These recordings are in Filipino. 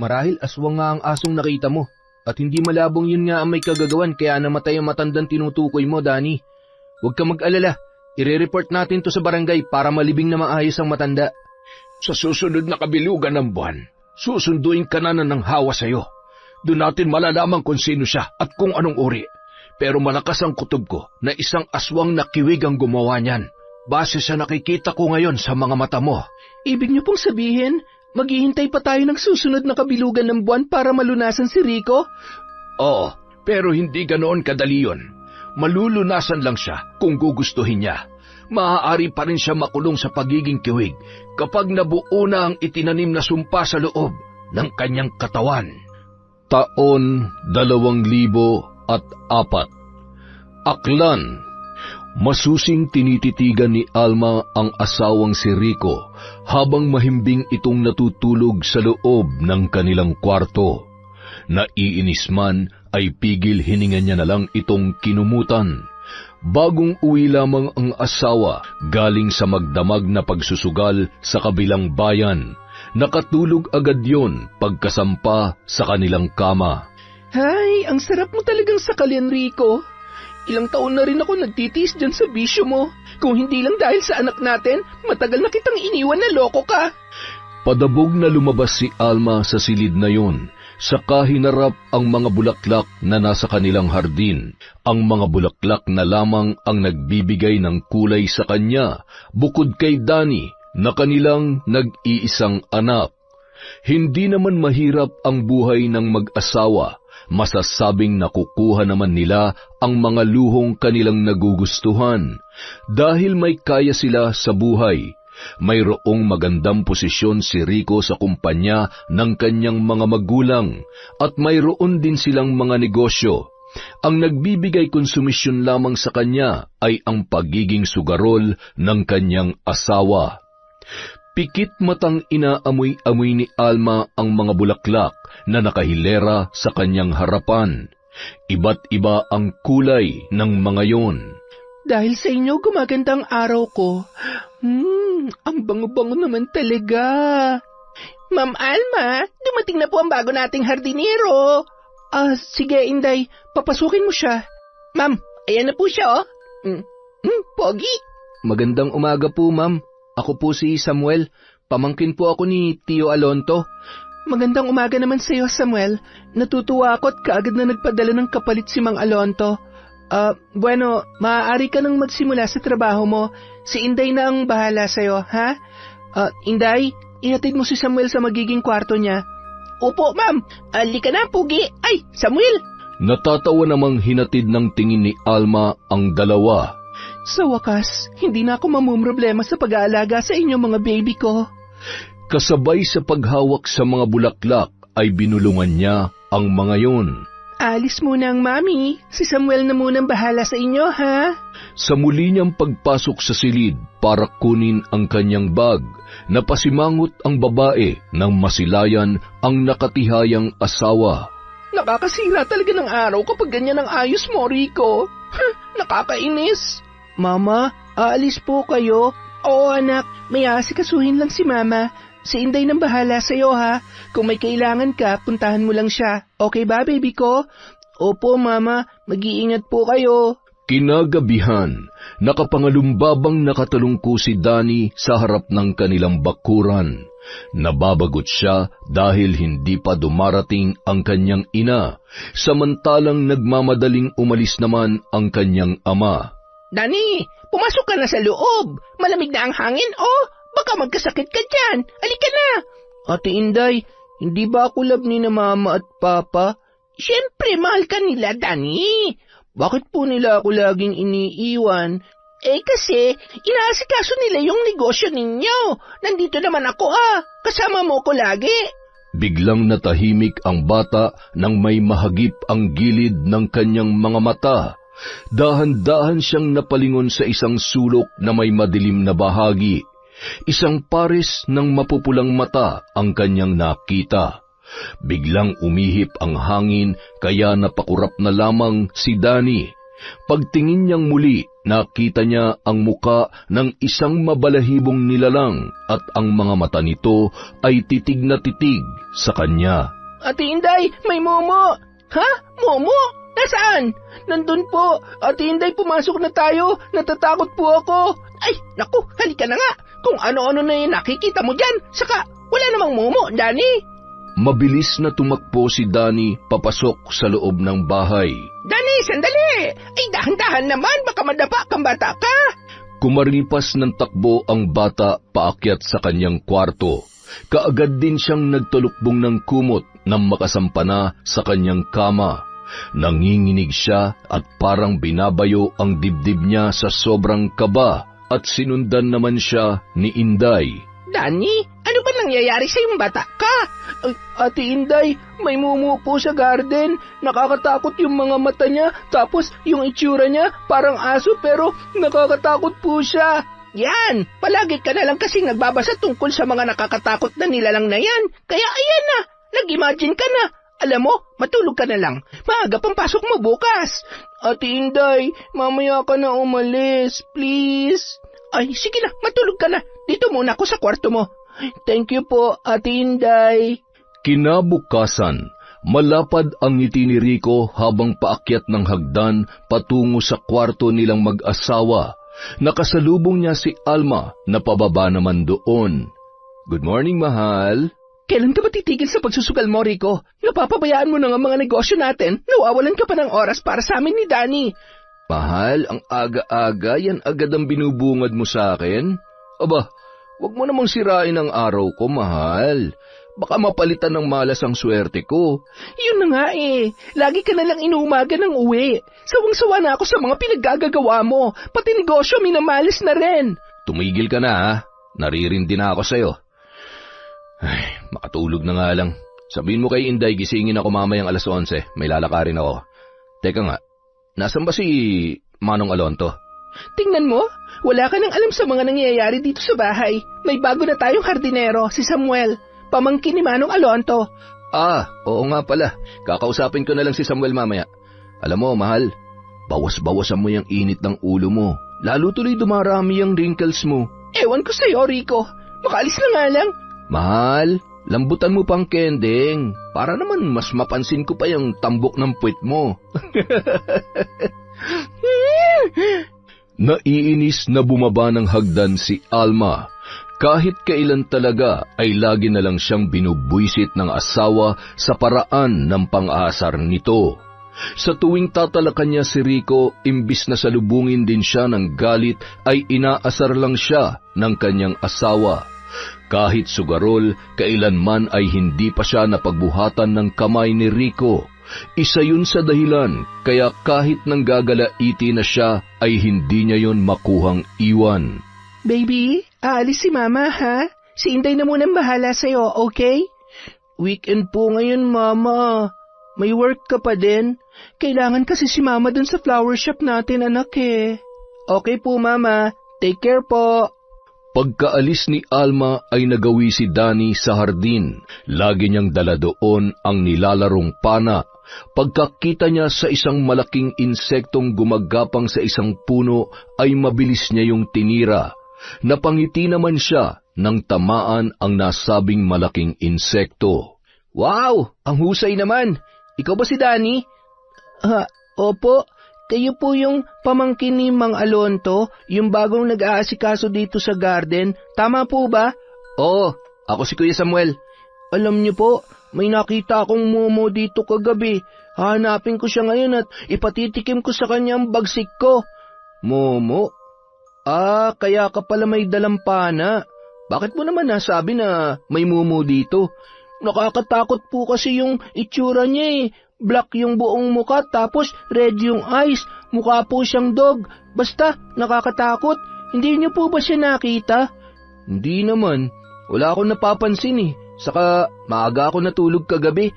Marahil aswang nga ang asong nakita mo. At hindi malabong yun nga ang may kagagawan kaya namatay ang matandang tinutukoy mo, Danny. Huwag ka mag-alala. Ire-report natin to sa barangay para malibing na maayos ang matanda. Sa susunod na kabilugan ng buwan, susunduin ka na ng hawa sa'yo. Doon natin malalaman kung sino siya at kung anong uri. Pero malakas ang kutob ko na isang aswang na kiwig ang gumawa niyan. Base sa nakikita ko ngayon sa mga mata mo. Ibig niyo pong sabihin, maghihintay pa tayo ng susunod na kabilugan ng buwan para malunasan si Rico? Oo, pero hindi ganoon kadali yun. Malulunasan lang siya kung gugustuhin niya. Maaari pa rin siya makulong sa pagiging kiwig kapag nabuo na ang itinanim na sumpa sa loob ng kanyang katawan. Taon 2004. Aklan. Masusing tinititigan ni Alma ang asawang si Rico habang mahimbing itong natutulog sa loob ng kanilang kwarto. Naiinis man ay pigil hininga niya na lang itong kinumutan. Bagong uwi lamang ang asawa galing sa magdamag na pagsusugal sa kabilang bayan. Nakatulog agad yon pagkasampa sa kanilang kama. Hay, ang sarap mo talagang sakalian, Rico. Ilang taon na rin ako nagtitiis dyan sa bisyo mo. Kung hindi lang dahil sa anak natin, matagal na kitang iniwan na loko ka. Padabog na lumabas si Alma sa silid na yon. Saka hinarap ang mga bulaklak na nasa kanilang hardin. Ang mga bulaklak na lamang ang nagbibigay ng kulay sa kanya, bukod kay Danny na kanilang nag-iisang anak. Hindi naman mahirap ang buhay ng mag-asawa. Masasabing nakukuha naman nila ang mga luhong kanilang nagugustuhan dahil may kaya sila sa buhay. Mayroong magandang posisyon si Rico sa kumpanya ng kanyang mga magulang at mayroon din silang mga negosyo. Ang nagbibigay konsumisyon lamang sa kanya ay ang pagiging sugarol ng kanyang asawa. Pikit matang inaamoy-amoy ni Alma ang mga bulaklak na nakahilera sa kanyang harapan. Iba't iba ang kulay ng mga yon. Dahil sa inyo gumaganda ang araw ko. Ang bango-bango naman talaga. Ma'am Alma, dumating na po ang bago nating hardinero. Sige Inday, papasukin mo siya. Ma'am, ayan na po siya oh. Pogi. Magandang umaga po ma'am. Ako po si Samuel. Pamangkin po ako ni Tio Alonto. Magandang umaga naman sa iyo, Samuel. Natutuwa ako at kaagad na nagpadala ng kapalit si Mang Alonto. Bueno, maaari ka nang magsimula sa trabaho mo. Si Inday na ang bahala sa iyo, ha? Inday, ihatid mo si Samuel sa magiging kwarto niya. Opo, ma'am. Halika na, Pugi. Ay, Samuel! Natatawa namang hinatid ng tingin ni Alma ang dalawa. Sa wakas, hindi na ako mamumroblema sa pag-aalaga sa inyo mga baby ko. Kasabay sa paghawak sa mga bulaklak ay binulungan niya ang mga yon. Alis muna ang mami. Si Samuel na munang bahala sa inyo, ha? Sa muli niyang pagpasok sa silid para kunin ang kanyang bag, napasimangot ang babae nang masilayan ang nakatihayang asawa. Nakakasira talaga ng araw kapag ganyan ang ayos mo, Rico. Nakakainis. Mama, aalis po kayo? Oo anak, may asikasuhin lang si Mama. Si Inday nang bahala sa iyo ha. Kung may kailangan ka, puntahan mo lang siya. Okay ba, baby ko? Opo, Mama. Mag-iingat po kayo. Kinagabihan, nakapangalumbabang nakatalungko si Danny sa harap ng kanilang bakuran. Nababagot siya dahil hindi pa dumarating ang kanyang ina, samantalang nagmamadaling umalis naman ang kanyang ama. Danny, pumasok ka na sa loob. Malamig na ang hangin, oh. Baka magkasakit ka dyan. Halika na. Ate Inday, hindi ba ako love ni na Mama at Papa? Siyempre, mahal ka nila, Danny. Bakit po nila ako laging iniiwan? Kasi, inaasikaso nila yung negosyo ninyo. Nandito naman ako kasama mo ko lagi. Biglang natahimik ang bata nang may mahagip ang gilid ng kanyang mga mata. Dahan-dahan siyang napalingon sa isang sulok na may madilim na bahagi. Isang pares ng mapupulang mata ang kanyang nakita. Biglang umihip ang hangin kaya napakurap na lamang si Danny. Pagtingin niyang muli Nakita niya ang muka ng isang mabalahibong nilalang at ang mga mata nito ay titig na titig sa kanya. Ate Inday, may Momo! Ha? Momo? Nasaan? Nandun po. Ate Inday, pumasok na tayo. Natatakot po ako. Ay, naku, halika na nga. Kung ano-ano na yung nakikita mo dyan. Saka, wala namang Momo, Danny. Mabilis na tumakbo si Danny papasok sa loob ng bahay. Danny, sandali! Ay, dahan-dahan naman, baka madapa kang bata ka. Kumaripas ng takbo ang bata paakyat sa kanyang kwarto. Kaagad din siyang nagtalukbong ng kumot nang makasampa na sa kanyang kama. Nanginginig siya at parang binabayo ang dibdib niya sa sobrang kaba at sinundan naman siya ni Inday. Danny, ano ba nangyayari sa yung bata ka? Ay, Ate Inday, may Momo po sa garden. Nakakatakot yung mga mata niya, tapos yung itsura niya parang aso pero nakakatakot po siya. Yan, palagi ka na lang kasing nagbabasa tungkol sa mga nakakatakot na nilalang na yan. Kaya ayan na, nag-imagine ka na. Alam mo, matulog ka na lang. Maaga pang pasok mo bukas. Ate Inday, mamaya ka na umalis, please. Ay, sige na, matulog ka na. Dito muna ako sa kwarto mo. Thank you po, Ate Inday. Kinabukasan, malapad ang ngiti ni Rico habang paakyat ng hagdan patungo sa kwarto nilang mag-asawa. Nakasalubong niya si Alma na pababa naman doon. Good morning, mahal. Kailan ka ba titigil sa pagsusugal mo, Rico? Napapabayaan mo na nga mga negosyo natin. Nawawalan ka pa ng oras para sa amin ni Danny. Mahal, ang aga-aga, yan agad ang binubungad mo sa akin. Aba, wag mo namang sirain ang araw ko, mahal. Baka mapalitan ng malas ang swerte ko. Yun na nga eh. Lagi ka na lang inuumaga ng uwi. Sawang-sawa na ako sa mga pinaggagawa mo. Pati negosyo minamalis na rin. Tumigil ka na ha. Naririndi na ako sa'yo. Ay, makatulog na nga lang. Sabihin mo kay Inday, gisingin ako mamayang 11:00. May lalakarin ako. Teka nga, nasan ba si Manong Alonto? Tingnan mo, wala ka nang alam sa mga nangyayari dito sa bahay. May bago na tayong hardinero, si Samuel. Pamangkin ni Manong Alonto. Ah, oo nga pala. Kakausapin ko na lang si Samuel mamaya. Alam mo, mahal, bawas-bawasan mo yung init ng ulo mo. Lalo tuloy dumarami yung wrinkles mo. Ewan ko sa'yo, Rico. Makaalis na nga lang. Mahal, lambutan mo pang kending. Para naman mas mapansin ko pa yung tambok ng puwet mo. Naiinis na bumaba ng hagdan si Alma. Kahit kailan talaga ay lagi na lang siyang binubwisit ng asawa sa paraan ng pang-aasar nito. Sa tuwing tatalakan niya si Rico, imbis na salubungin din siya ng galit, ay inaasar lang siya ng kanyang asawa. Kahit sugarol, kailanman ay hindi pa siya napagbuhatan ng kamay ni Rico. Isa yun sa dahilan, kaya kahit nanggagalaiti na siya, ay hindi niya yun makuhang iwan. Baby, aalis si Mama, ha? Si Inday na munang bahala sa'yo, okay? Weekend po ngayon, Mama. May work ka pa din. Kailangan kasi si Mama dun sa flower shop natin, anak eh. Okay po, Mama. Take care po. Pagkaalis ni Alma ay nagawi si Danny sa hardin. Lagi niyang dala doon ang nilalarong pana. Pagkakita niya sa isang malaking insektong gumagapang sa isang puno, ay mabilis niya yung tinira. Napangiti naman siya nang tamaan ang nasabing malaking insekto. Wow! Ang husay naman! Ikaw ba si Danny? Opo. Kayo po yung pamangkin ni Mang Alonto, yung bagong nag-aasikaso dito sa garden. Tama po ba? Oo, ako si Kuya Samuel. Alam niyo po, may nakita akong Momo dito kagabi. Hahanapin ko siya ngayon at ipatitikim ko sa kanya ang bagsik ko. Momo? Ah, kaya ka pala may dalampana. Bakit mo naman nasabi na may Momo dito? Nakakatakot po kasi yung itsura niya eh. Black yung buong muka tapos red yung eyes. Mukha po siyang dog. Basta, nakakatakot. Hindi niyo po ba siya nakita? Hindi naman. Wala akong napapansin eh. Saka maaga ako natulog kagabi.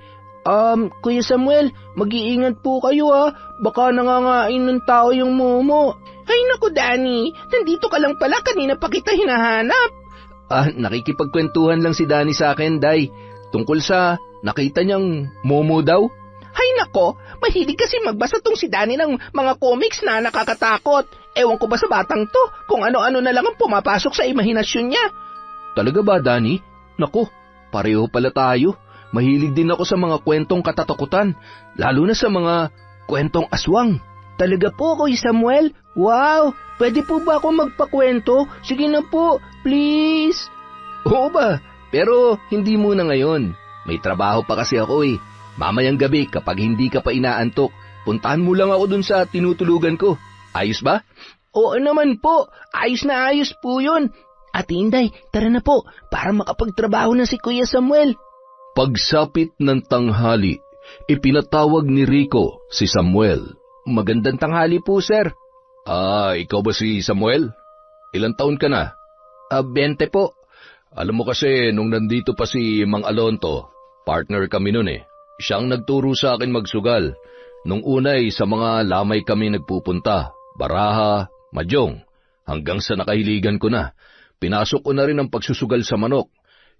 Kuya Samuel, mag-iingat po kayo ha. Baka nangangain ng tao yung Momo. Ay naku Danny, nandito ka lang pala, kanina pa kita hinahanap. Nakikipagkwentuhan lang si Danny sa akin, Day. Tungkol sa nakita niyang Momo daw. Ay Nako, mahilig kasi magbasa tong si Danny ng mga comics na nakakatakot. Ewan ko ba sa batang to kung ano-ano na lang ang pumapasok sa imahinasyon niya. Talaga ba, Danny? Naku, pareho pala tayo. Mahilig din ako sa mga kwentong katatakutan, lalo na sa mga kwentong aswang. Talaga po, Kuya Samuel? Wow! Pwede po ba ako magpakwento? Sige na po, please. Oo ba? Pero hindi muna ngayon. May trabaho pa kasi ako eh. Mamayang gabi kapag hindi ka pa inaantok, puntahan mo lang ako dun sa tinutulugan ko. Ayos ba? Oo naman po. Ayos na ayos po yun. Ate Inday, tara na po para makapagtrabaho na si Kuya Samuel. Pagsapit ng tanghali, ipinatawag ni Rico si Samuel. Magandang tanghali po, sir. Ikaw ba si Samuel? Ilang taon ka na? 20 po. Alam mo kasi, nung nandito pa si Mang Alonto, partner kami nun eh. Siyang nagturo sa akin magsugal. Nung una sa mga lamay kami nagpupunta, baraha, mahjong, hanggang sa nakahiligan ko na. Pinasok ko na rin ang pagsusugal sa manok.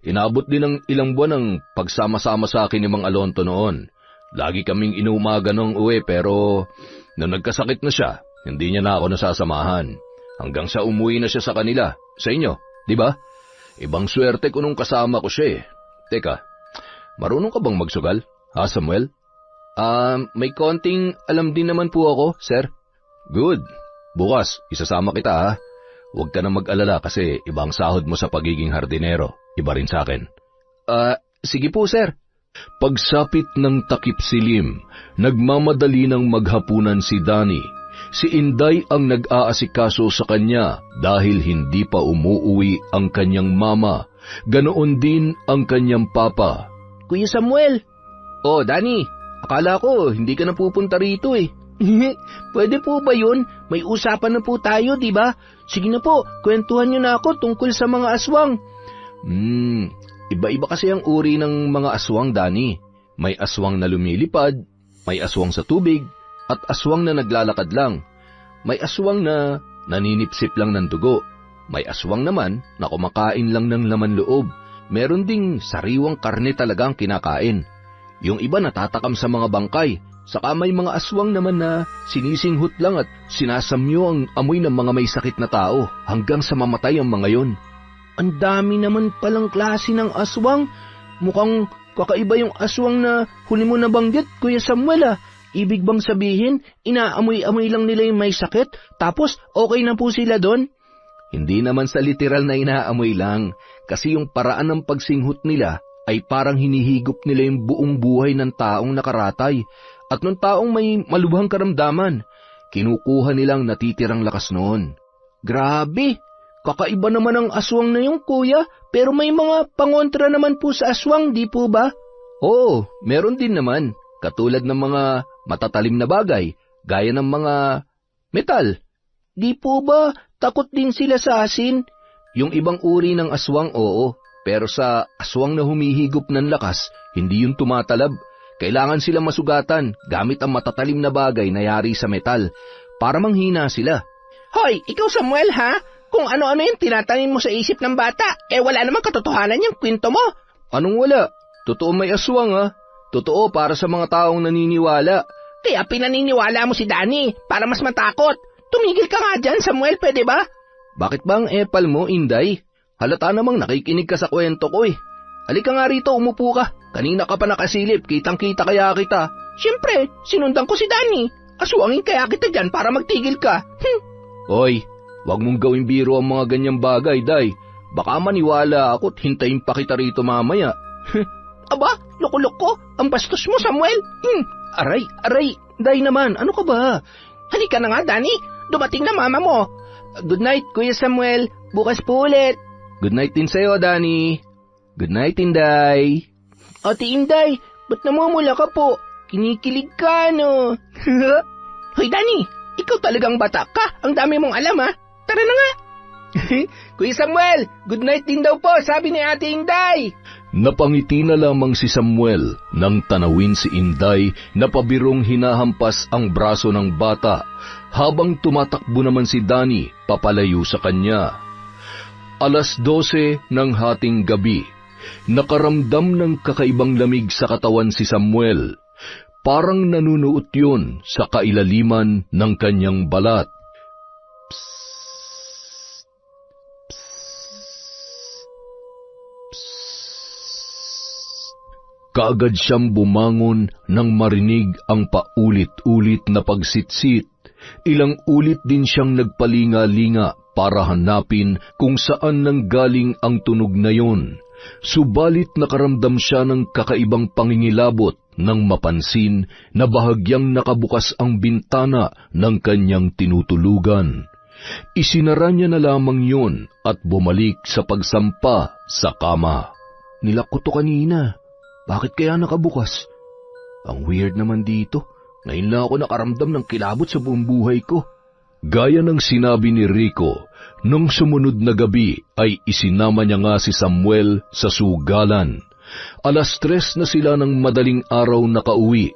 Inabot din ng ilang buwan ang pagsama-sama sa akin ni Mang Alonto noon. Lagi kaming inuumaga nung uwi pero nung nagkasakit na siya, hindi niya na ako nasasamahan. Hanggang sa umuwi na siya sa kanila, sa inyo, di ba? Ibang swerte ko nung kasama ko siya eh. Teka, marunong ka bang magsugal, ha Samuel? May konting alam din naman po ako, sir. Good. Bukas, isasama kita ha. Huwag ka na mag-alala kasi ibang sahod mo sa pagiging hardinero. Iba rin sa akin. Sige po, sir. Pagsapit ng takip silim, nagmamadali ng maghapunan si Danny. Si Inday ang nag-aasikaso sa kanya dahil hindi pa umuuwi ang kanyang mama. Ganoon din ang kanyang papa. Kuya Samuel. Oh, Danny, akala ko hindi ka na pupunta rito eh. Pwede po ba yun? May usapan na po tayo, di ba? Sige na po, kwentuhan niyo na ako tungkol sa mga aswang. Iba-iba kasi ang uri ng mga aswang, Danny. May aswang na lumilipad, may aswang sa tubig, at aswang na naglalakad lang. May aswang na naninipsip lang ng dugo. May aswang naman na kumakain lang ng laman loob. Meron ding sariwang karne talagang kinakain. Yung iba natatakam sa mga bangkay. Saka may mga aswang naman na sinisinghot lang at sinasamyo ang amoy ng mga may sakit na tao hanggang sa mamatay ang mga yon. Ang dami naman palang klase ng aswang. Mukhang kakaiba yung aswang na huli mo nabanggit, Kuya Samuel ah. Ibig bang sabihin, inaamoy-amoy lang nila yung may sakit, tapos okay na po sila doon? Hindi naman sa literal na inaamoy lang, kasi yung paraan ng pagsinghot nila ay parang hinihigop nila yung buong buhay ng taong nakaratay. At nung taong may malubhang karamdaman, kinukuha nilang natitirang lakas noon. Grabe! Kakaiba naman ang aswang na yung kuya, pero may mga pangontra naman po sa aswang, di po ba? Oo, meron din naman. Katulad ng mga matatalim na bagay, gaya ng mga metal. Di po ba takot din sila sa asin? Yung ibang uri ng aswang, oo. Pero sa aswang na humihigop ng lakas, hindi yung tumatalab. Kailangan sila masugatan gamit ang matatalim na bagay na yari sa metal para manghina sila. Hoy, ikaw Samuel ha? Kung ano-ano yung tinatanim mo sa isip ng bata, wala namang katotohanan yung kwento mo. Anong wala? Totoo may aswang ha. Totoo para sa mga taong naniniwala. Kaya pinaniniwala mo si Danny para mas matakot. Tumigil ka nga dyan, Samuel, pwede ba? Bakit ba ang epal mo, Inday? Halata namang nakikinig ka sa kwento ko eh. Halika nga rito, umupo ka. Kanina ka pa nakasilip, kitang-kita kaya kita. Siyempre, sinundan ko si Danny. Aswangin kaya kita dyan para magtigil ka. Hoy, wag mong gawing biro ang mga ganyang bagay, Day. Baka maniwala ako at hintayin pa kita rito mamaya. Aba, loko-loko, ang bastos mo, Samuel. Aray, Day naman, ano ka ba? Halika na nga, Danny. Dumating na mama mo. Good night, Kuya Samuel. Bukas po ulit. Good night din sa'yo, Danny. Good night, Inday. Ate Inday, ba't namumula ka po? Kinikilig ka, no? Hoy, Danny, ikaw talagang bata ka. Ang dami mong alam, ha? Tara na nga. Kuya Samuel, good night din daw po, sabi ni Ate Inday. Napangiti na lamang si Samuel nang tanawin si Inday na pabirong hinahampas ang braso ng bata habang tumatakbo naman si Danny papalayo sa kanya. 12:00 ng hating gabi. Nakaramdam ng kakaibang lamig sa katawan si Samuel. Parang nanunuot yun sa kailaliman ng kanyang balat. Kaagad siyang bumangon nang marinig ang paulit-ulit na pagsitsit. Ilang ulit din siyang nagpalinga-linga para hanapin kung saan nanggaling ang tunog na yon. Subalit nakaramdam siya ng kakaibang pangingilabot nang mapansin na bahagyang nakabukas ang bintana ng kanyang tinutulugan. Isinara niya na lamang yon at bumalik sa pagsampa sa kama. Nilak ko to kanina. Bakit kaya nakabukas? Ang weird naman dito. Ngayon lang ako nakaramdam ng kilabot sa buong buhay ko. Gaya ng sinabi ni Rico, nung sumunod na gabi ay isinama niya nga si Samuel sa sugalan. 3:00 na sila ng madaling araw nakauwi.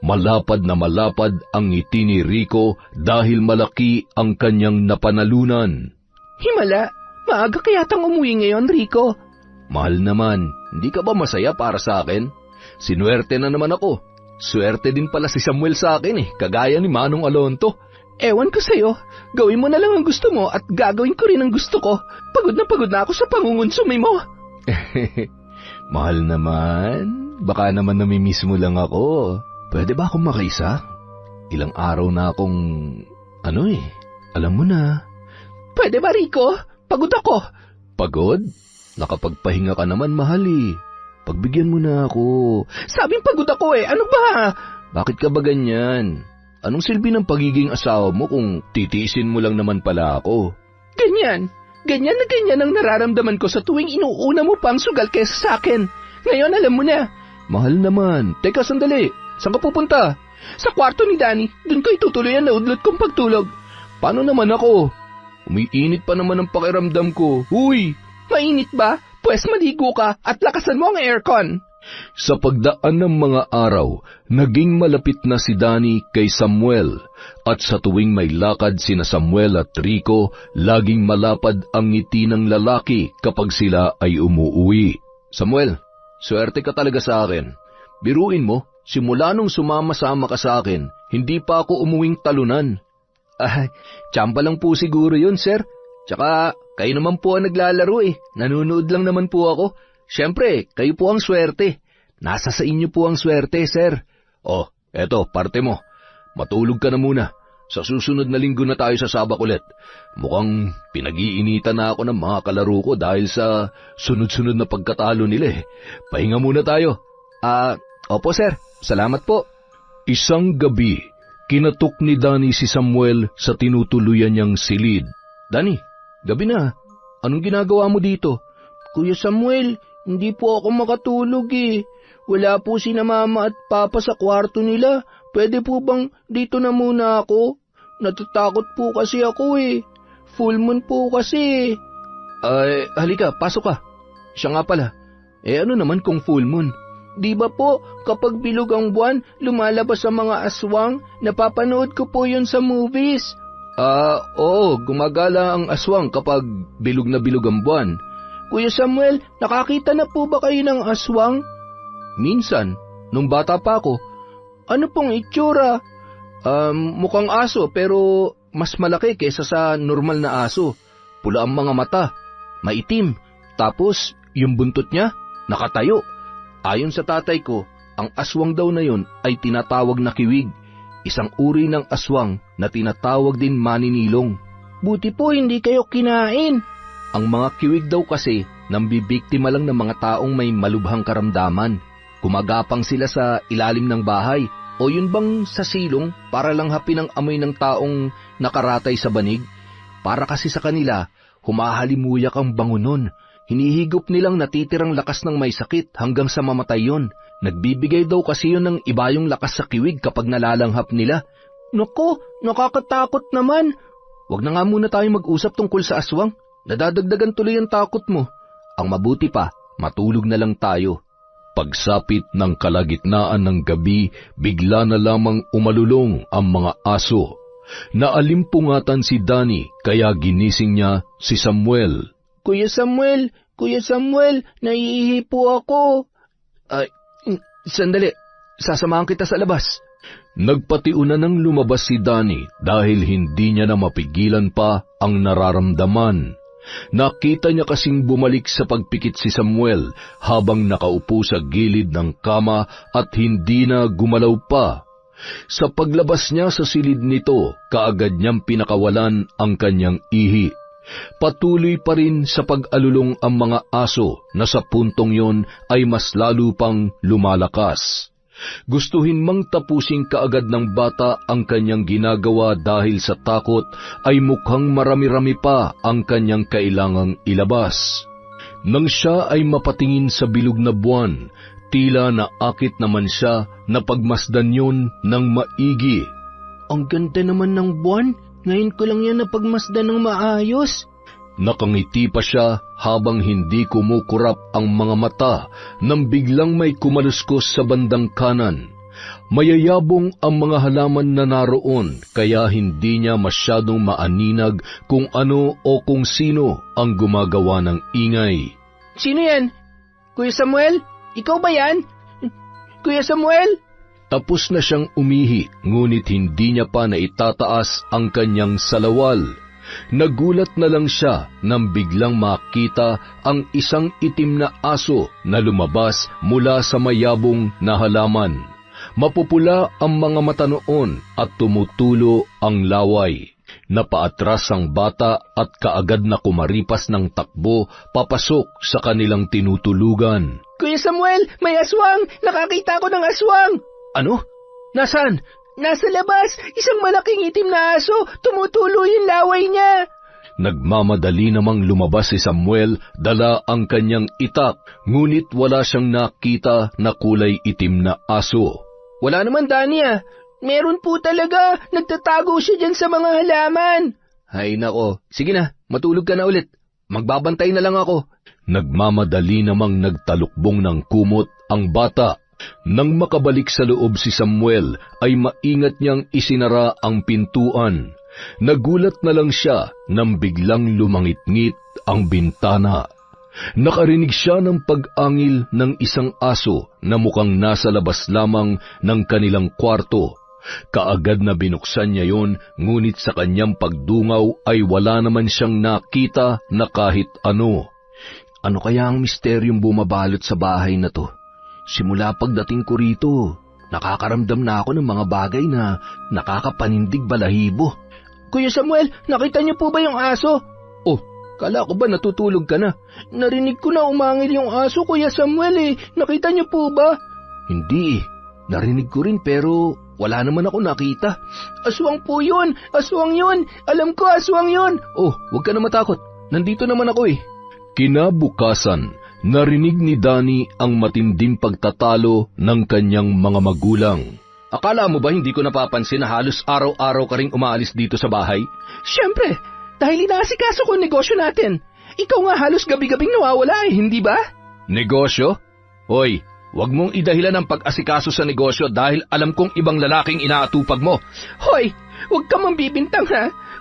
Malapad na malapad ang ngiti ni Rico dahil malaki ang kanyang napanalunan. Himala, maaga kaya tang umuwi ngayon, Rico? Mahal naman, hindi ka ba masaya para sa akin? Sinuwerte na naman ako. Swerte din pala si Samuel sa akin kagaya ni Manong Alonto. Ewan ko sa'yo, gawin mo na lang ang gusto mo at gagawin ko rin ang gusto ko. Pagod na ako sa pangungunsumi mo. Mahal naman, baka naman namimiss mo lang ako. Pwede ba akong makaisa? Ilang araw na akong, alam mo na. Pwede ba, Rico? Pagod ako. Pagod? Nakapagpahinga ka naman, mahal Pagbigyan mo na ako. Sabing pagod ako ano ba? Bakit ka ba ganyan? Anong silbi ng pagiging asawa mo kung titiisin mo lang naman pala ako? Ganyan na ganyan ang nararamdaman ko sa tuwing inuuna mo pang sugal kesa sa akin. Ngayon alam mo na. Mahal naman. Teka, sandali. Saan ka pupunta? Sa kwarto ni Danny. Doon ko itutuloy ang naudlot kong pagtulog. Paano naman ako? Umiinit pa naman ang pakiramdam ko. Huy! Mainit ba? Pwes maligo ka at lakasan mo ang aircon. Sa pagdaan ng mga araw, naging malapit na si Danny kay Samuel, at sa tuwing may lakad sina Samuel at Rico, laging malapad ang ngiti ng lalaki kapag sila ay umuuwi. Samuel, swerte ka talaga sa akin. Biruin mo, simula nung sumama-sama ka sa akin, hindi pa ako umuwing talunan. Tiyamba lang po siguro yun, sir. Tsaka, kayo naman po ang naglalaro Nanunood lang naman po ako. Siyempre, kayo po ang swerte. Nasa sa inyo po ang swerte, sir. Eto, parte mo. Matulog ka na muna. Sa susunod na linggo na tayo sasabak ulit. Mukhang pinag-iinitan na ako ng mga kalaro ko dahil sa sunod-sunod na pagkatalo nila Pahinga muna tayo. Opo, sir. Salamat po. Isang gabi, kinatok ni Danny si Samuel sa tinutuluyan niyang silid. Danny, gabi na. Anong ginagawa mo dito? Kuya Samuel, hindi po ako makatulog Wala po sina mama at papa sa kwarto nila. Pwede po bang dito na muna ako? Natatakot po kasi ako Full moon po kasi. Halika, pasok ka. Siya nga pala. Ano naman kung full moon? Di ba po, kapag bilog ang buwan, lumalabas ang mga aswang? Napapanood ko po yun sa movies. Oo, gumagala ang aswang kapag bilog na bilog ang buwan. Kuya Samuel, nakakita na po ba kayo ng aswang? Minsan, nung bata pa ako. Ano pong itsura? Mukhang aso pero mas malaki kaysa sa normal na aso. Pula ang mga mata, maitim, tapos yung buntot niya, nakatayo. Ayon sa tatay ko, ang aswang daw na yon ay tinatawag na kiwig. Isang uri ng aswang na tinatawag din maninilong. Buti po hindi kayo kinain. Ang mga kiwig daw kasi nambibiktima lang ng mga taong may malubhang karamdaman. Gumagapang sila sa ilalim ng bahay o yun bang sa silong para lang hapin ang amoy ng taong nakaratay sa banig. Para kasi sa kanila, humahalimuyak ang bango nun. Hinihigop nilang natitirang lakas ng may sakit hanggang sa mamatay yon. Nagbibigay daw kasi yun ng iba yung lakas sa kiwig kapag nalalanghap nila. Naku, nakakatakot naman. Huwag na nga muna tayo mag-usap tungkol sa aswang. Nadadagdagan tuloy ang takot mo. Ang mabuti pa, matulog na lang tayo. Pagsapit ng kalagitnaan ng gabi, bigla na lamang umalulong ang mga aso. Naalimpungatan si Danny kaya ginising niya si Samuel. Kuya Samuel, naiihi po ako. Sandali. sasamahan kita sa labas. Nagpatiuna ng lumabas si Danny dahil hindi niya na mapigilan pa ang nararamdaman. Nakita niya kasing bumalik sa pagpikit si Samuel habang nakaupo sa gilid ng kama at hindi na gumalaw pa. Sa paglabas niya sa silid nito, kaagad niyang pinakawalan ang kanyang ihi. Patuloy pa rin sa pag-alulong ang mga aso na sa puntong yon ay mas lalo pang lumalakas. Gustuhin mang tapusin kaagad ng bata ang kanyang ginagawa dahil sa takot ay mukhang marami-rami pa ang kanyang kailangang ilabas. Nang siya ay mapatingin sa bilog na buwan, tila naakit naman siya na pagmasdan yon ng maigi. Ang ganda naman ng buwan, ngayon ko lang yan napagmasdan ng maayos. Nakangiti pa siya habang hindi kumukurap ang mga mata nang biglang may kumaluskos sa bandang kanan. Mayayabong ang mga halaman na naroon kaya hindi niya masyadong maaninag kung ano o kung sino ang gumagawa ng ingay. Sino yan? Kuya Samuel? Ikaw ba yan? Kuya Samuel? Tapos na siyang umihi ngunit hindi niya pa naitataas ang kanyang salawal. Nagulat na lang siya nang biglang makita ang isang itim na aso na lumabas mula sa mayabong na halaman. Mapupula ang mga mata noon at tumutulo ang laway. Napaatras ang bata at kaagad na kumaripas ng takbo papasok sa kanilang tinutulugan. Kuya Samuel, may aswang! Nakakita ko ng aswang! Ano? Nasaan? Nasa labas, isang malaking itim na aso, tumutulo yung laway niya. Nagmamadali namang lumabas si Samuel, dala ang kanyang itak, ngunit wala siyang nakita na kulay itim na aso. Wala naman, Danny Meron po talaga, nagtatago siya dyan sa mga halaman. Ay nako, sige na, matulog ka na ulit. Magbabantay na lang ako. Nagmamadali namang nagtalukbong ng kumot ang bata. Nang makabalik sa loob si Samuel, ay maingat niyang isinara ang pintuan. Nagulat na lang siya nang biglang lumangit-ngit ang bintana. Nakarinig siya ng pag-angil ng isang aso na mukhang nasa labas lamang ng kanilang kwarto. Kaagad na binuksan niya yon, ngunit sa kanyang pagdungaw ay wala naman siyang nakita na kahit ano. Ano kaya ang misteryong bumabalot sa bahay na to? Simula pagdating ko rito, nakakaramdam na ako ng mga bagay na nakakapanindig balahibo. Kuya Samuel, nakita niyo po ba yung aso? Oh, kala ko ba natutulog ka na? Narinig ko na umangil yung aso, Kuya Samuel Nakita niyo po ba? Hindi Narinig ko rin pero wala naman ako nakita. Aswang po yun! Aswang yun! Alam ko, aswang yun! Oh, huwag ka na matakot. Nandito naman ako Kinabukasan, narinig ni Danny ang matinding pagtatalo ng kanyang mga magulang. Akala mo ba hindi ko napapansin na halos araw-araw ka ring umaalis dito sa bahay? Siyempre, dahil inaasikaso ko ang negosyo natin. Ikaw nga halos gabi-gabing nawawala hindi ba? Negosyo? Hoy, huwag mong idahilan ang pag-asikaso sa negosyo dahil alam kong ibang lalaking inaatupag mo. Hoy, huwag ka mambibintang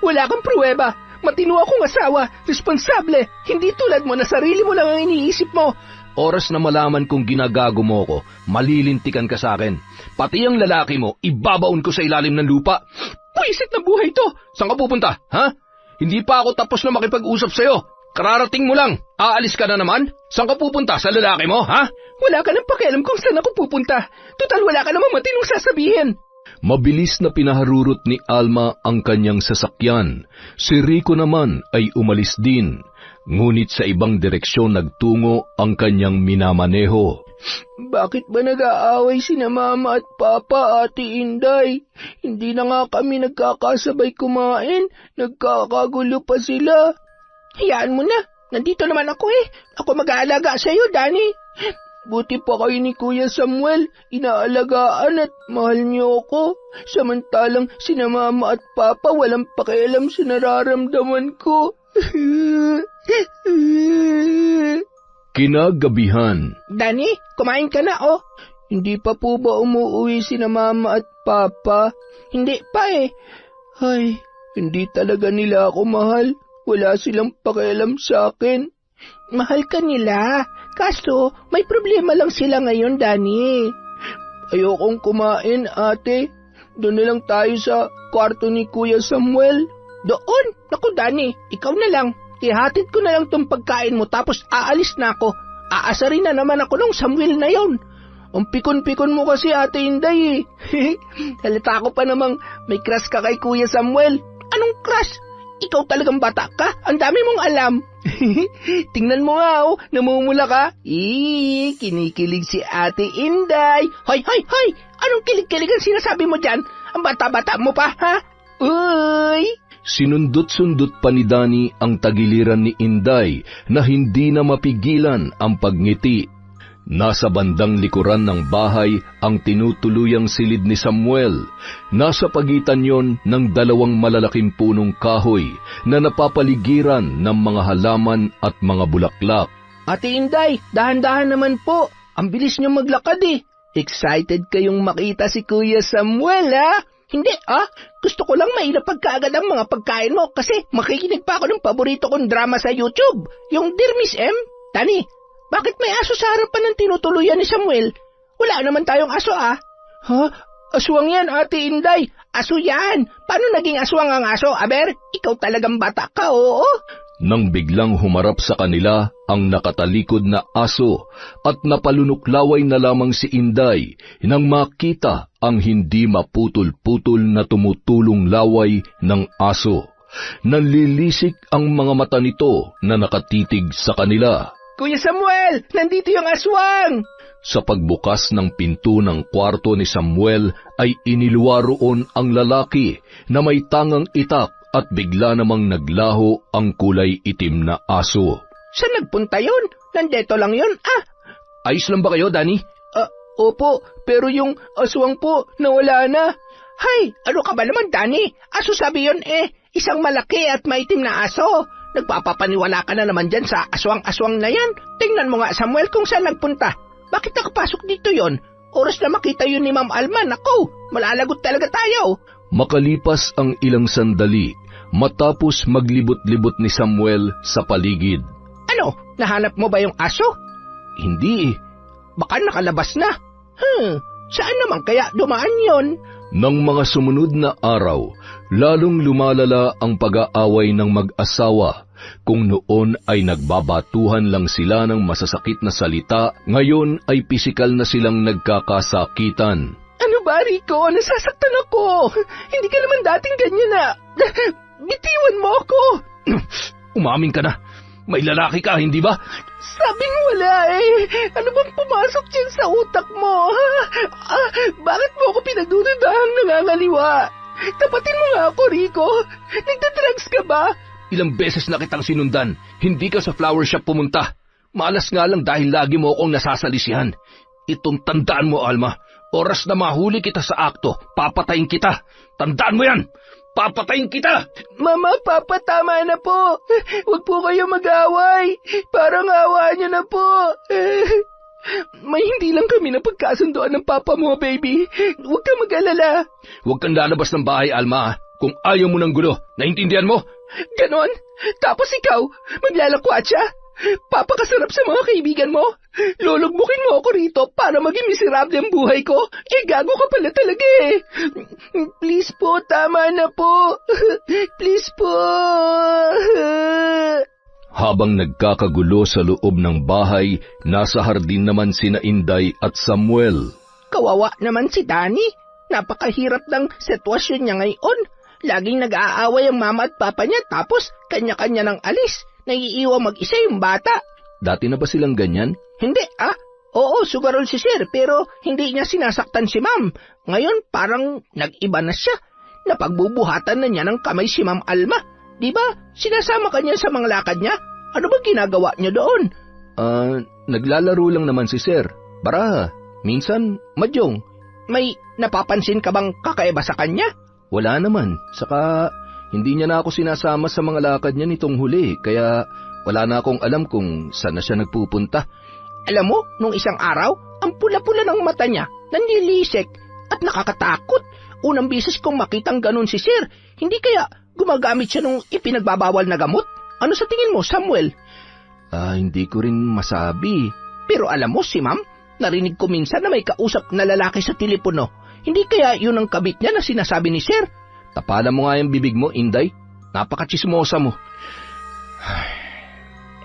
Wala kang pruweba. Matino akong asawa, responsable, hindi tulad mo na sarili mo lang ang iniisip mo. Oras na malaman kong ginagago mo ko, malilintikan ka sa akin. Pati ang lalaki mo, ibabaon ko sa ilalim ng lupa. Puisit na buhay to! Saan ka pupunta, ha? Hindi pa ako tapos na makipag-usap sa'yo. Kararating mo lang. Aalis ka na naman? Saan ka pupunta? Sa lalaki mo, ha? Wala ka nang pakialam kung saan ako pupunta. Total wala ka namang matinong sasabihin. Mabilis na pinaharurot ni Alma ang kanyang sasakyan. Si Rico naman ay umalis din. Ngunit sa ibang direksyon nagtungo ang kanyang minamaneho. Bakit ba nag-aaway sina Mama at Papa, Ate Inday? Hindi na nga kami nagkakasabay kumain. Nagkakagulo pa sila. Hayaan mo na. Nandito naman ako Ako mag-aalaga sa iyo, Danny. Buti pa kayo ni Kuya Samuel. Inaalagaan at mahal niyo ako. Samantalang sina Mama at Papa walang pakialam sa nararamdaman ko. Kinagabihan. Danny, kumain ka na Hindi pa po ba umuwi sina Mama at Papa? Hindi pa Ay, hindi talaga nila ako mahal. Wala silang pakialam sa akin. Mahal ka nila. Kaso, may problema lang sila ngayon, Danny. Ayokong kumain, ate. Doon na lang tayo sa kwarto ni Kuya Samuel. Doon? Naku, Dani, ikaw na lang. Ihatid ko na lang tong pagkain mo tapos aalis na ako. Aasarin na naman ako nung Samuel na yon. Ang pikon-pikon mo kasi, Ate Inday eh. Halata ko pa namang may crush ka kay Kuya Samuel. Anong crush? Ikaw talagang bata ka? Ang dami mong alam. Tingnan mo nga, oh, namumula ka. Kinikilig si Ate Inday. Hoy! Anong kilig-kilig ang sinasabi mo dyan? Ang bata-bata mo pa, ha? Uy! Sinundot-sundot pa ni Dani ang tagiliran ni Inday na hindi na mapigilan ang pagngiti. Nasa bandang likuran ng bahay ang tinutuluyang silid ni Samuel. Nasa pagitan yon ng dalawang malalaking punong kahoy na napapaligiran ng mga halaman at mga bulaklak. Ate Inday, dahan-dahan naman po. Ang bilis niyo maglakad eh. Excited kayong makita si Kuya Samuel, ha? Hindi, gusto ko lang mailapag kaagad ang mga pagkain mo kasi makikinig pa ako ng paborito kong drama sa YouTube, yung Dear Miss M. Tani, bakit may aso sa harapan ng tinutuluyan ni Samuel? Wala naman tayong aso, Ha? Aswang yan, Ate Inday. Aso yan. Paano naging aswang ang aso, Aber? Ikaw talagang bata ka, oo? Nang biglang humarap sa kanila ang nakatalikod na aso at napalunuklaway na lamang si Inday nang makita ang hindi maputol-putol na tumutulong laway ng aso. Nanlilisik ang mga mata nito na nakatitig sa kanila. Kuya Samuel, nandito yung aswang! Sa pagbukas ng pinto ng kwarto ni Samuel ay iniluwa roon ang lalaki na may tangang itak at bigla namang naglaho ang kulay itim na aso. Saan nagpunta yun? Nandito lang yun, Ayos lang ba kayo, Dani? Opo, pero yung aswang po, nawala na. Hay, ano ka ba naman, Dani? Aso sabi yun isang malaki at maitim na aso. Nagpapapaniwala ka na naman dyan sa aswang-aswang na yan. Tingnan mo nga, Samuel, kung saan nagpunta. Bakit nakapasok dito yon? Oras na makita yun ni Ma'am Alma. Naku, malalagot talaga tayo. Makalipas ang ilang sandali, matapos maglibot-libot ni Samuel sa paligid. Ano, nahanap mo ba yung aso? Hindi Baka nakalabas na. Saan naman kaya dumaan yon? Nang mga sumunod na araw, lalong lumalala ang pag-aaway ng mag-asawa. Kung noon ay nagbabatuhan lang sila ng masasakit na salita, ngayon ay pisikal na silang nagkakasakitan. Ano ba, Rico? Nasasaktan ako. Hindi ka naman dating ganyan na. Bitiwan mo ako. Umamin ka na. May lalaki ka, hindi ba? Sabing wala Ano bang pumasok dyan sa utak mo? Bakit mo ako pinagdududahang nangangaliwa? Tapatin mo nga ako, Rico. Nagdadrugs ka ba? Ilang beses na kitang sinundan. Hindi ka sa flower shop pumunta. Malas nga lang dahil lagi mo akong nasasalisihan. Itong tandaan mo, Alma. Oras na mahuli kita sa akto, papatayin kita. Tandaan mo yan! Papatayin kita! Mama, Papa, tama na po. Huwag po kayo mag-away. Parang awa niyo na po. May hindi lang kami na pagkasundoan ng Papa mo, baby. Huwag kang mag-alala. Huwag kang lalabas ng bahay, Alma. Kung ayaw mo ng gulo, naintindihan mo? Ganon? Tapos ikaw, maglalakwatsa? Papakasarap sa mga kaibigan mo? Lulugbukin mo ako rito para maging miserable ang buhay ko? Gago ka pala talaga Please po, tama na po. Please po. Habang nagkakagulo sa loob ng bahay, nasa hardin naman sina Inday at Samuel. Kawawa naman si Dani. Napakahirap ng sitwasyon niya ngayon. Laging nag-aaway ang mama at papa niya tapos kanya-kanya ng alis. Naiiwan mag-isa yung bata. Dati na ba silang ganyan? Hindi, Oo, sugarol si Sir, pero hindi niya sinasaktan si Ma'am. Ngayon, parang nag-iba na siya. Napagbubuhatan na niya ng kamay si Ma'am Alma. Di ba? Sinasama ka niya sa mga lakad niya? Ano ba ginagawa niya doon? Naglalaro lang naman si Sir. Baraha, minsan, madyong. May napapansin ka bang kakaiba sa kanya? Wala naman. Saka, hindi niya na ako sinasama sa mga lakad niya nitong huli, kaya wala na akong alam kung saan na siya nagpupunta. Alam mo, nung isang araw, ang pula-pula ng mata niya, nanlilisik at nakakatakot. Unang bisis kong makitang ganun si Sir. Hindi kaya gumagamit siya nung ipinagbabawal na gamot? Ano sa tingin mo, Samuel? Hindi ko rin masabi. Pero alam mo si Ma'am, Narinig ko minsan na may kausap na lalaki sa telepono. Hindi kaya yun ang kabit niya na sinasabi ni Sir? Tapalan mo nga yung bibig mo, Inday. Napakachismosa mo.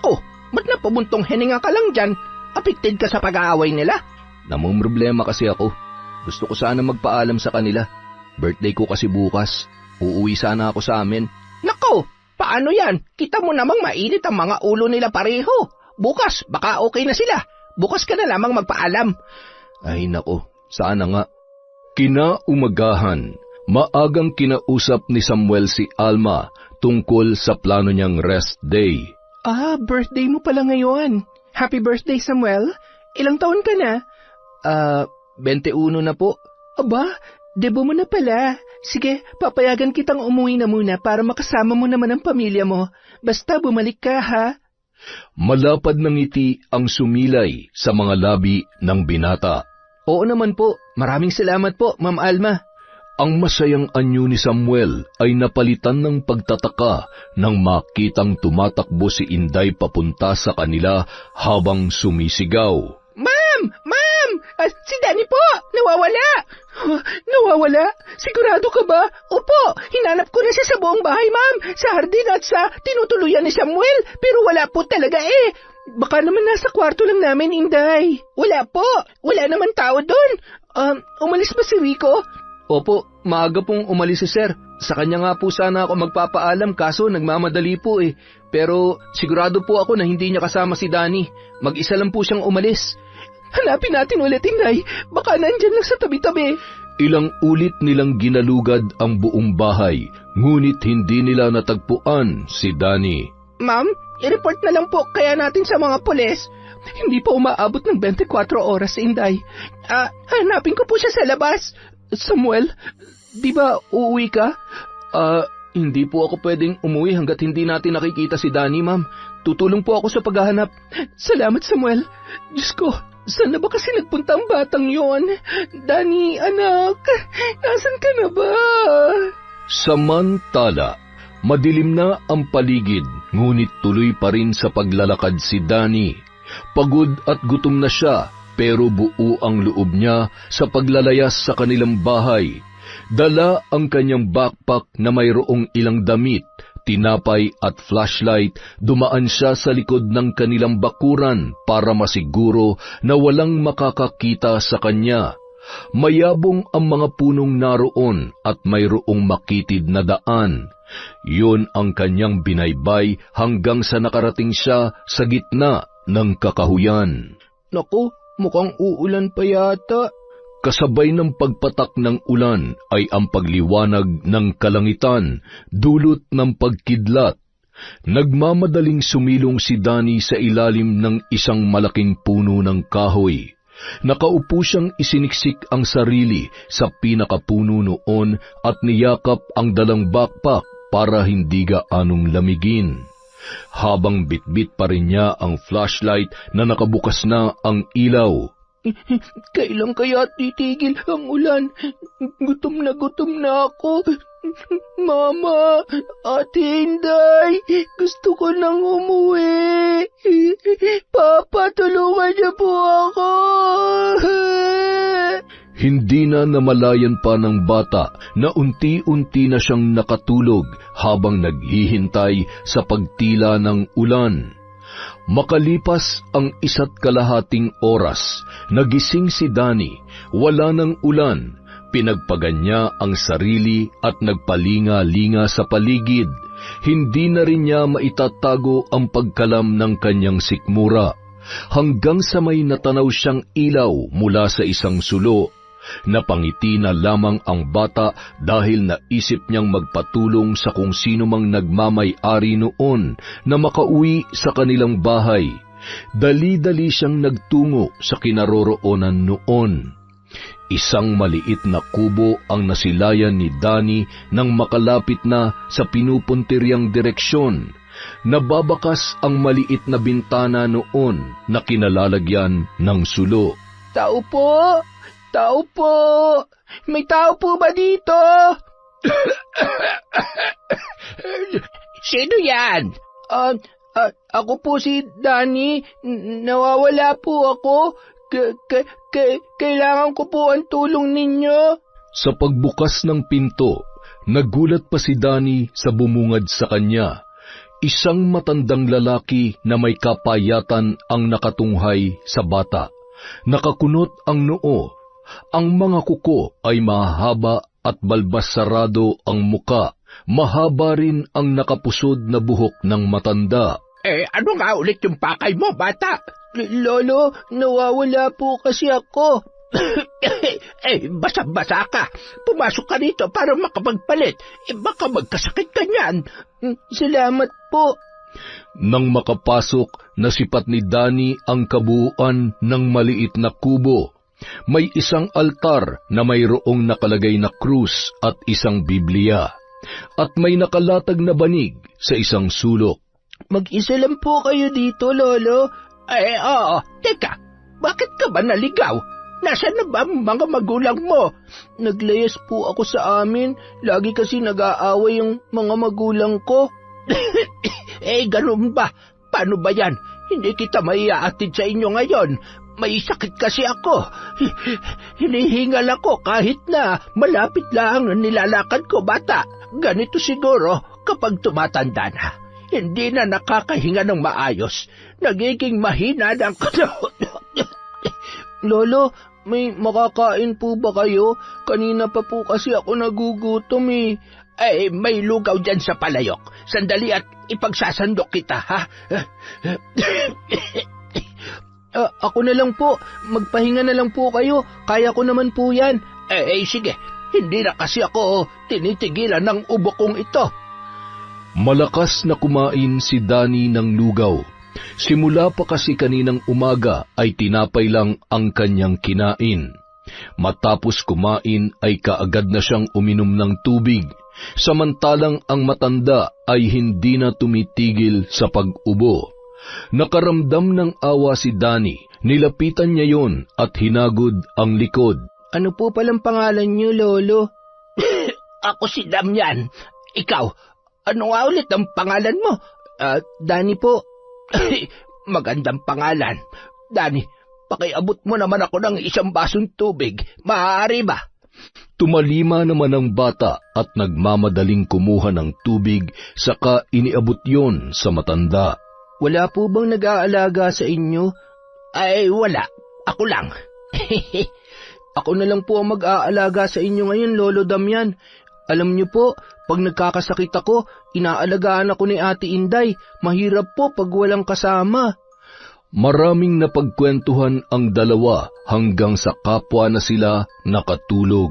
Oh, ba't napabuntong hininga ka lang dyan? Affected ka sa pag-aaway nila? Namumroblema kasi ako. Gusto ko sana magpaalam sa kanila. Birthday ko kasi bukas. Uuwi sana ako sa amin. Nako, paano yan? Kita mo namang mainit ang mga ulo nila pareho. Bukas, baka okay na sila. Bukas ka na lamang magpaalam. Ay nako, sana nga. Kinaumagahan, maagang kinausap ni Samuel si Alma tungkol sa plano niyang rest day. Birthday mo pala ngayon. Happy birthday, Samuel. Ilang taon ka na? 21 na po. Aba, debo mo na pala. Sige, papayagan kitang umuwi na muna para makasama mo naman ang pamilya mo. Basta bumalik ka, ha? Malapad ng ngiti ang sumilay sa mga labi ng binata. Oo naman po. Maraming salamat po, Ma'am Alma. Ang masayang anyo ni Samuel ay napalitan ng pagtataka nang makitang tumatakbo si Inday papunta sa kanila habang sumisigaw. Ma'am! Ma'am! Si Danny po! Nawawala! Nawawala? Sigurado ka ba? Opo, hinanap ko na siya sa buong bahay, ma'am. Sa hardin at sa tinutuluyan ni Samuel. Pero wala po talaga eh. Baka naman nasa kwarto lang namin, Inday. Wala po. Wala naman tao doon. Umalis ba si Rico? Opo, maaga pong umalis si Sir. Sa kanya nga po sana ako magpapaalam kaso nagmamadali po eh. Pero sigurado po ako na hindi niya kasama si Danny. Mag-isa lang po siyang umalis. Hanapin natin ulit, Inday. Baka nandyan lang sa tabi-tabi. Ilang ulit nilang ginalugad ang buong bahay, ngunit hindi nila natagpuan si Danny. Ma'am, i-report na lang po kaya natin sa mga pulis. Hindi pa umaabot ng 24 oras, Inday. Hanapin ko po siya sa labas. Samuel, di ba uuwi ka? Hindi po ako pwedeng umuwi hanggat hindi natin nakikita si Danny, ma'am. Tutulong po ako sa paghahanap. Salamat, Samuel. Diyos ko, saan na ba kasi nagpunta ang batang yon? Danny, anak, nasan ka na ba? Samantala, madilim na ang paligid, ngunit tuloy pa rin sa paglalakad si Danny. Pagod at gutom na siya, pero buo ang loob niya sa paglalayas sa kanilang bahay. Dala ang kanyang backpack na mayroong ilang damit, tinapay at flashlight. Dumaan siya sa likod ng kanilang bakuran para masiguro na walang makakakita sa kanya. Mayabong ang mga punong naroon at mayroong makitid na daan. Yun ang kanyang binaybay hanggang sa nakarating siya sa gitna ng kakahuyan. Naku, mukhang uulan pa yata. Kasabay ng pagpatak ng ulan ay ang pagliwanag ng kalangitan, dulot ng pagkidlat. Nagmamadaling sumilong si Danny sa ilalim ng isang malaking puno ng kahoy. Nakaupo siyang isiniksik ang sarili sa pinakapuno noon at niyakap ang dalang backpack para hindi gaanong lamigin. Habang bitbit pa rin niya ang flashlight na nakabukas na ang ilaw. Kailan kaya titigil ang ulan? Gutom na ako. Mama, Ate Inday, gusto ko nang umuwi. Papa, tulungan niyo po ako. Hindi na namalayan pa ng bata na unti-unti na siyang nakatulog habang naghihintay sa pagtila ng ulan. Makalipas ang 1.5 oras, nagising si Danny. Wala ng ulan. Pinagpagan niya ang sarili at nagpalinga-linga sa paligid. Hindi na rin niya maitatago ang pagkalam ng kanyang sikmura. Hanggang sa may natanaw siyang ilaw mula sa isang sulo. Napangiti na lamang ang bata dahil naisip niyang magpatulong sa kung sino mang nagmamay-ari noon na makauwi sa kanilang bahay. Dali-dali siyang nagtungo sa kinaroroonan noon. Isang maliit na kubo ang nasilayan ni Danny nang makalapit na sa pinupuntiryang direksyon. Nababakas ang maliit na bintana noon na kinalalagyan ng sulo. Tao po! Tao po! May tao po ba dito? Sino yan? Ako po si Danny. Nawawala po ako. Kailangan ko po ang tulong ninyo. Sa pagbukas ng pinto, nagulat pa si Danny sa bumungad sa kanya. Isang matandang lalaki na may kapayatan ang nakatunghay sa bata. Nakakunot ang noo. Ang mga kuko ay mahaba at balbas sarado ang muka. Mahaba rin ang nakapusod na buhok ng matanda. Ano nga ulit yung pakay mo, bata? Lolo, nawawala po kasi ako. Basa-basa ka. Pumasok ka dito para makapagpalit. Baka magkasakit ka niyan. Salamat po. Nang makapasok, nasipat ni Danny ang kabuuan ng maliit na kubo. May isang altar na mayroong nakalagay na krus at isang Biblia. At may nakalatag na banig sa isang sulok. Mag-isa lang po kayo dito, Lolo. Oo. Teka, bakit ka ba naligaw? Nasaan na ba ang mga magulang mo? Naglayas po ako sa amin. Lagi kasi nag-aaway yung mga magulang ko. Ganun ba? Paano ba yan? Hindi kita maiaatid sa inyo ngayon. May sakit kasi ako. Hinihingal ako kahit na malapit lang ang nilalakad ko, bata. Ganito siguro kapag tumatanda na. Hindi na nakakahinga ng maayos. Nagiging mahina ng katawan. Lolo, may makakain po ba kayo? Kanina pa po kasi ako nagugutom eh. May lugaw dyan sa palayok. Sandali at ipagsasandok kita, ha? Ako na lang po. Magpahinga na lang po kayo. Kaya ko naman po yan. Sige. Hindi na kasi ako tinitigilan ng ubo kong ito. Malakas na kumain si Danny ng lugaw. Simula pa kasi kaninang umaga ay tinapay lang ang kanyang kinain. Matapos kumain ay kaagad na siyang uminom ng tubig, samantalang ang matanda ay hindi na tumitigil sa pag-ubo. Nakaramdam ng awa si Danny, nilapitan niya yon at hinagod ang likod. Ano po palang pangalan niyo, Lolo? Ako si Damian. Ikaw, ano nga ulit ang pangalan mo? Danny po. Magandang pangalan. Danny, pakiabot mo naman ako ng isang basong tubig. Maaari ba? Tumalima naman ang bata at nagmamadaling kumuha ng tubig, saka iniabot yon sa matanda. Wala po bang nag-aalaga sa inyo? Wala. Ako lang. Ako na lang po ang mag-aalaga sa inyo ngayon, Lolo Damian. Alam niyo po, pag nagkakasakit ako, inaalagaan ako ni Ate Inday. Mahirap po pag walang kasama. Maraming napagkwentuhan ang dalawa hanggang sa kapwa na sila nakatulog.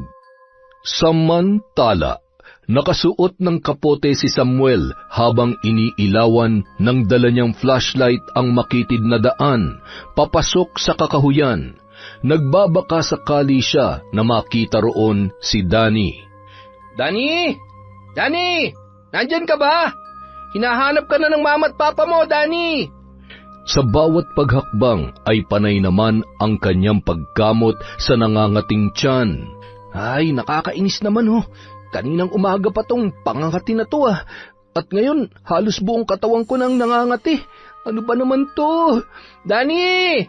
Samantala, nakasuot ng kapote si Samuel habang iniilawan ng dala niyang flashlight ang makitid na daan, papasok sa kakahuyan. Nagbabaka sakali siya na makita roon si Danny. Danny! Danny! Nandyan ka ba? Hinahanap ka na ng mama at papa mo, Danny! Sa bawat paghakbang ay panay naman ang kanyang pagkamot sa nangangating tiyan. Ay, nakakainis naman oh. Kaninang umaga pa tong pangangati na to ah. At ngayon, halos buong katawan ko nang nangangati. Ano ba naman to? Danny!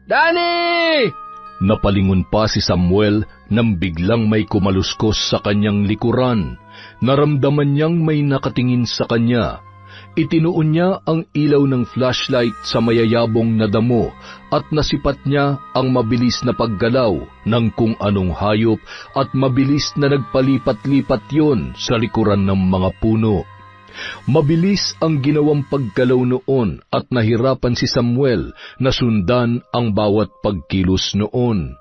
Danny! Napalingon pa si Samuel nang biglang may kumaluskos sa kanyang likuran. Naramdaman niyang may nakatingin sa kanya. Itinuon niya ang ilaw ng flashlight sa mayayabong na damo at nasipat niya ang mabilis na paggalaw ng kung anong hayop at mabilis na nagpalipat-lipat yon sa likuran ng mga puno. Mabilis ang ginawang paggalaw noon at nahirapan si Samuel na sundan ang bawat pagkilos noon.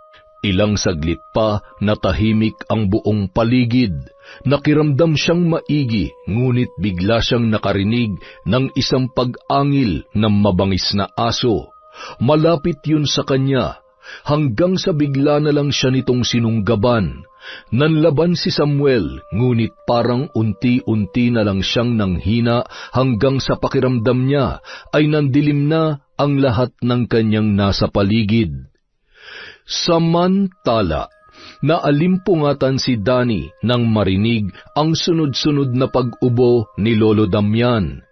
Ilang saglit pa natahimik ang buong paligid. Nakiramdam siyang maigi, ngunit bigla siyang nakarinig ng isang pag-angil ng mabangis na aso. Malapit yun sa kanya, hanggang sa bigla na lang siya nitong sinunggaban. Nanlaban si Samuel, ngunit parang unti-unti na lang siyang nanghina hanggang sa pakiramdam niya ay nandilim na ang lahat ng kanyang nasa paligid. Samantala, naalimpungatan si Danny nang marinig ang sunod-sunod na pag-ubo ni Lolo Damian.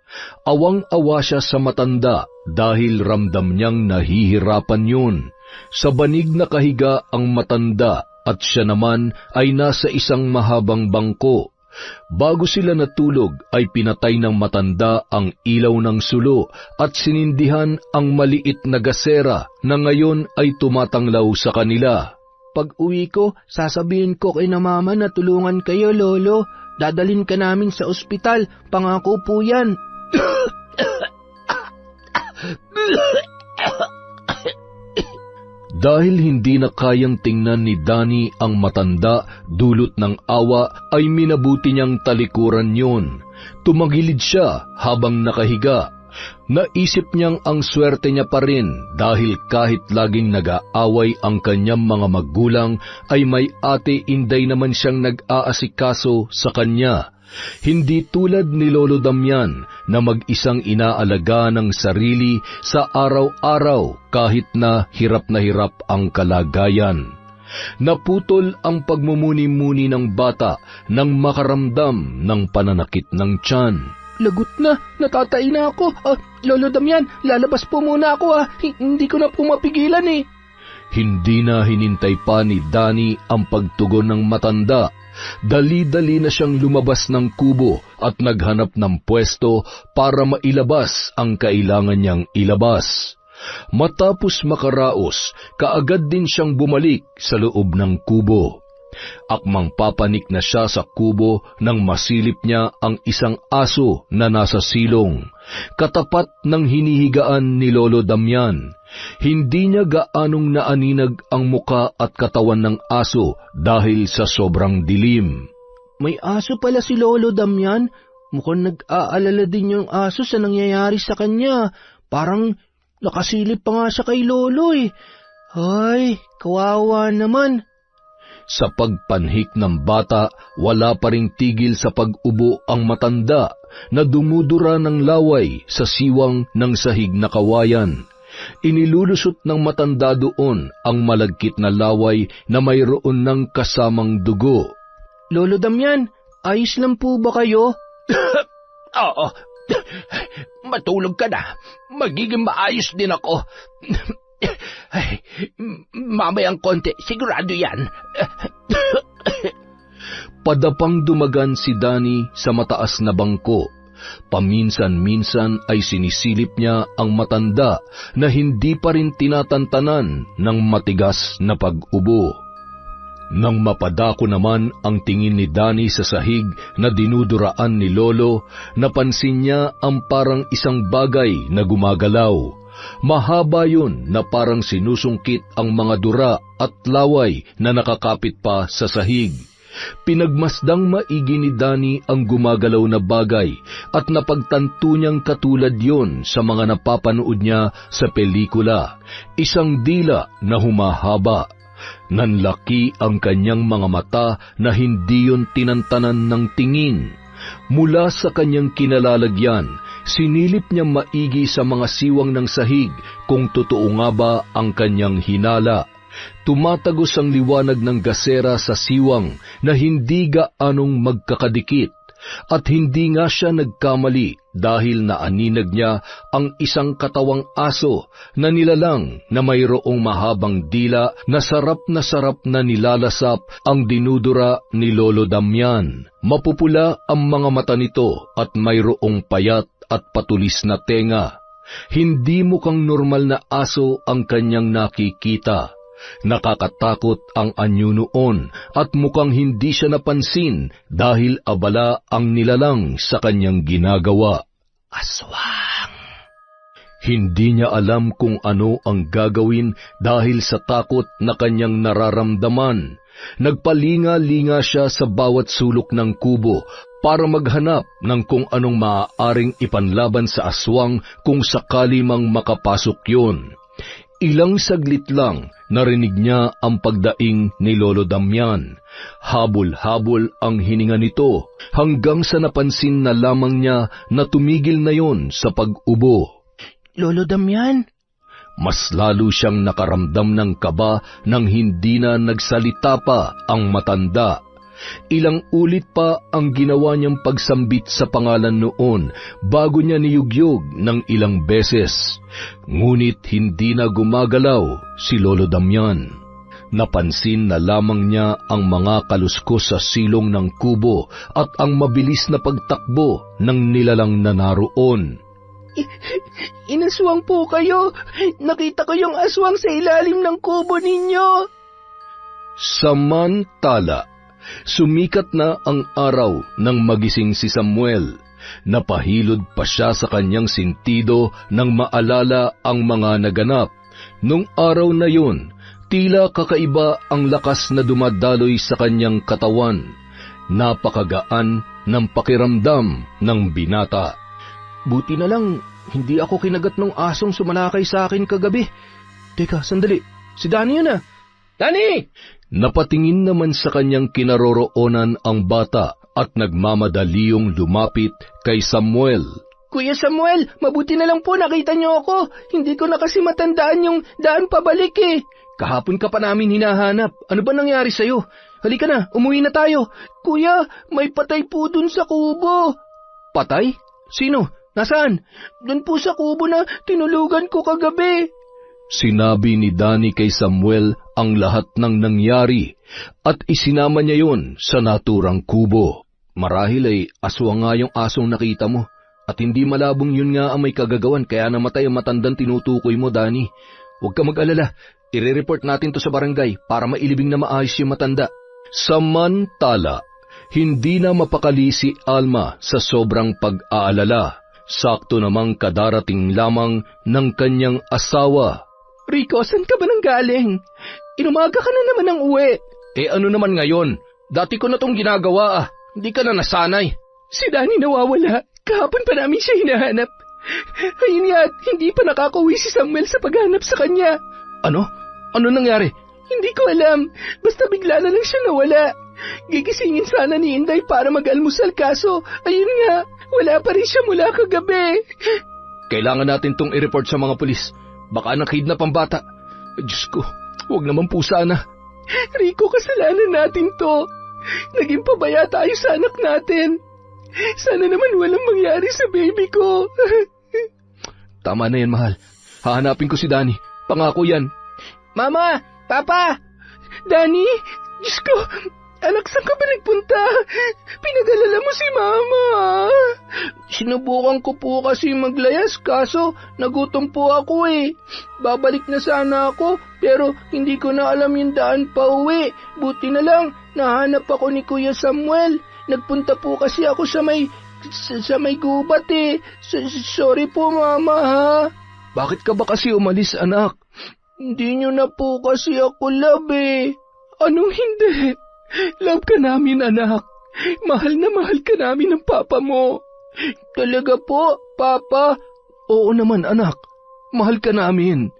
Awang-awa siya sa matanda dahil ramdam niyang nahihirapan yun. Sa banig nakahiga ang matanda at siya naman ay nasa isang mahabang bangko. Bago sila natulog ay pinatay ng matanda ang ilaw ng sulo at sinindihan ang maliit na gasera na ngayon ay tumatanglaw sa kanila. Pag uwi ko, sasabihin ko kay na mama na tulungan kayo, Lolo. Dadalhin ka namin sa ospital, pangako po yan. Dahil hindi na kayang tingnan ni Danny ang matanda dulot ng awa, ay minabuti niyang talikuran yun. Tumagilid siya habang nakahiga. Naisip niyang ang swerte niya pa rin dahil kahit laging nag-aaway ang kanyang mga magulang, ay may ate Inday naman siyang nag-aasikaso sa kanya. Hindi tulad ni Lolo Damian na mag-isang inaalaga ng sarili sa araw-araw kahit na hirap ang kalagayan. Naputol ang pagmumuni-muni ng bata nang makaramdam ng pananakit ng tiyan. Lagot na, natatay na ako. Lolo Damian, lalabas po muna ako. Hindi ko na po mapigilan eh. Hindi na hinintay pa ni Danny ang pagtugon ng matanda. Dali-dali na siyang lumabas ng kubo at naghanap ng pwesto para mailabas ang kailangan niyang ilabas. Matapos makaraos, kaagad din siyang bumalik sa loob ng kubo. Akmang papanik na siya sa kubo nang masilip niya ang isang aso na nasa silong, katapat ng hinihigaan ni Lolo Damian. Hindi niya gaanong naaninag ang muka at katawan ng aso dahil sa sobrang dilim. May aso pala si Lolo Damian. Mukhang nag-aalala din yung aso sa nangyayari sa kanya. Parang nakasilip pa nga siya kay Lolo eh. Ay, kawawa naman. Sa pagpanhik ng bata, wala pa ring tigil sa pag-ubo ang matanda na dumudura ng laway sa siwang ng sahig na kawayan. Inilulusot ng matanda doon ang malagkit na laway na mayroon ng kasamang dugo. Lolo Damian, ayos lang po ba kayo? Oo, matulog ka na. Magiging maayos din ako. Ay, mamayang konti, sigurado yan. Padapang dumagan si Danny sa mataas na bangko. Paminsan-minsan ay sinisilip niya ang matanda na hindi pa rin tinatantanan ng matigas na pag-ubo. Nang mapadako naman ang tingin ni Danny sa sahig na dinuduraan ni Lolo, napansin niya ang parang isang bagay na gumagalaw. Mahaba yun na parang sinusungkit ang mga dura at laway na nakakapit pa sa sahig. Pinagmasdang maigi ni Danny ang gumagalaw na bagay at napagtanto niyang katulad yon sa mga napapanood niya sa pelikula. Isang dila na humahaba. Nanlaki ang kanyang mga mata na hindi yon tinantanan ng tingin. Mula sa kanyang kinalalagyan, sinilip niya maigi sa mga siwang ng sahig kung totoo nga ba ang kanyang hinala. Tumatagos ang liwanag ng gasera sa siwang na hindi gaanong magkakadikit at hindi nga siya nagkamali dahil naaninag niya ang isang katawang aso na nilalang na mayroong mahabang dila na sarap na nilalasap ang dinudura ni Lolo Damian. Mapupula ang mga mata nito at mayroong payat at patulis na tenga. Hindi mukhang normal na aso ang kanyang nakikita. Nakakatakot ang anyo noon at mukhang hindi siya napansin dahil abala ang nilalang sa kanyang ginagawa. Aswang! Hindi niya alam kung ano ang gagawin dahil sa takot na kanyang nararamdaman. Nagpalinga-linga siya sa bawat sulok ng kubo para maghanap ng kung anong maaaring ipanlaban sa aswang kung sakali mang makapasok yun. Ilang saglit lang, narinig niya ang pagdaing ni Lolo Damian. Habol-habol ang hininga nito hanggang sa napansin na lamang niya na tumigil na yon sa pag-ubo. Lolo Damian? Mas lalo siyang nakaramdam ng kaba nang hindi na nagsalita pa ang matanda. Ilang ulit pa ang ginawa niyang pagsambit sa pangalan noon bago niya niyugyog ng ilang beses. Ngunit hindi na gumagalaw si Lolo Damian. Napansin na lamang niya ang mga kaluskos sa silong ng kubo at ang mabilis na pagtakbo ng nilalang na naroon. Inaswang po kayo. Nakita ko yung aswang sa ilalim ng kubo ninyo. Samantala, sumikat na ang araw nang magising si Samuel. Napahilod pa siya sa kanyang sentido nang maalala ang mga naganap. Nung araw na yun, tila kakaiba ang lakas na dumadaloy sa kanyang katawan. Napakagaan ng pakiramdam ng binata. Buti na lang, hindi ako kinagat ng asong sumalakay sa akin kagabi. Teka, sandali. Si Danny yun ah. Danny! Napatingin naman sa kanyang kinaroroonan ang bata at nagmamadaliong lumapit kay Samuel. Kuya Samuel, mabuti na lang po nakita niyo ako. Hindi ko na kasi matandaan yung daan pabalik eh. Kahapon ka pa namin hinahanap. Ano ba nangyari sa'yo? Halika na, umuwi na tayo. Kuya, may patay po dun sa kubo. Patay? Sino? Nasaan? Dun po sa kubo na tinulugan ko kagabi. Sinabi ni Danny kay Samuel ang lahat ng nangyari at isinama niya yon sa naturang kubo. Marahil ay aswang nga yung asong nakita mo at hindi malabong yun nga ang may kagagawan kaya namatay ang matandang tinutukoy mo, Danny. Huwag ka mag-alala, ire-report natin to sa barangay para mailibing na maayos yung matanda. Samantala, hindi na mapakali si Alma sa sobrang pag-aalala. Sakto namang kadarating lamang ng kanyang asawa. Rico, saan ka ba nang galing? Inumaga ka na naman ng uwi. Ano naman ngayon? Dati ko na tong ginagawa ah. Hindi ka na nasanay. Si Danny nawawala. Kahapon pa namin siya hinahanap. Ayun nga, hindi pa nakakauwi si Samuel sa paghanap sa kanya. Ano? Ano nangyari? Hindi ko alam. Basta bigla na lang siya nawala. Gigisingin sana ni Inday para mag-almusal kaso, ayun nga, wala pa rin siya mula kagabi. Kailangan natin tong i-report sa mga pulis. Baka nakidnap ang bata. Diyos ko, huwag naman po sana. Rico, kasalanan natin to. Naging pabaya tayo sa anak natin. Sana naman walang mangyari sa baby ko. Tama na yan, mahal. Hahanapin ko si Danny. Pangako yan. Mama! Papa! Danny! Diyos ko! Anak, saan ka ba nagpunta? Pinag-alala mo si Mama. Sinubukan ko po kasi maglayas kaso nagutom po ako eh. Babalik na sana ako pero hindi ko na alam yung daan pa uwi. Buti na lang nahanap ako ni Kuya Samuel. Nagpunta po kasi ako sa may gubat eh. Sorry po Mama ha. Bakit ka ba kasi umalis, anak? Hindi nyo na po kasi ako love eh. Anong hindi? Love ka namin, anak. Mahal na mahal ka namin ng papa mo. Talaga po, Papa? Oo naman, anak. Mahal ka namin.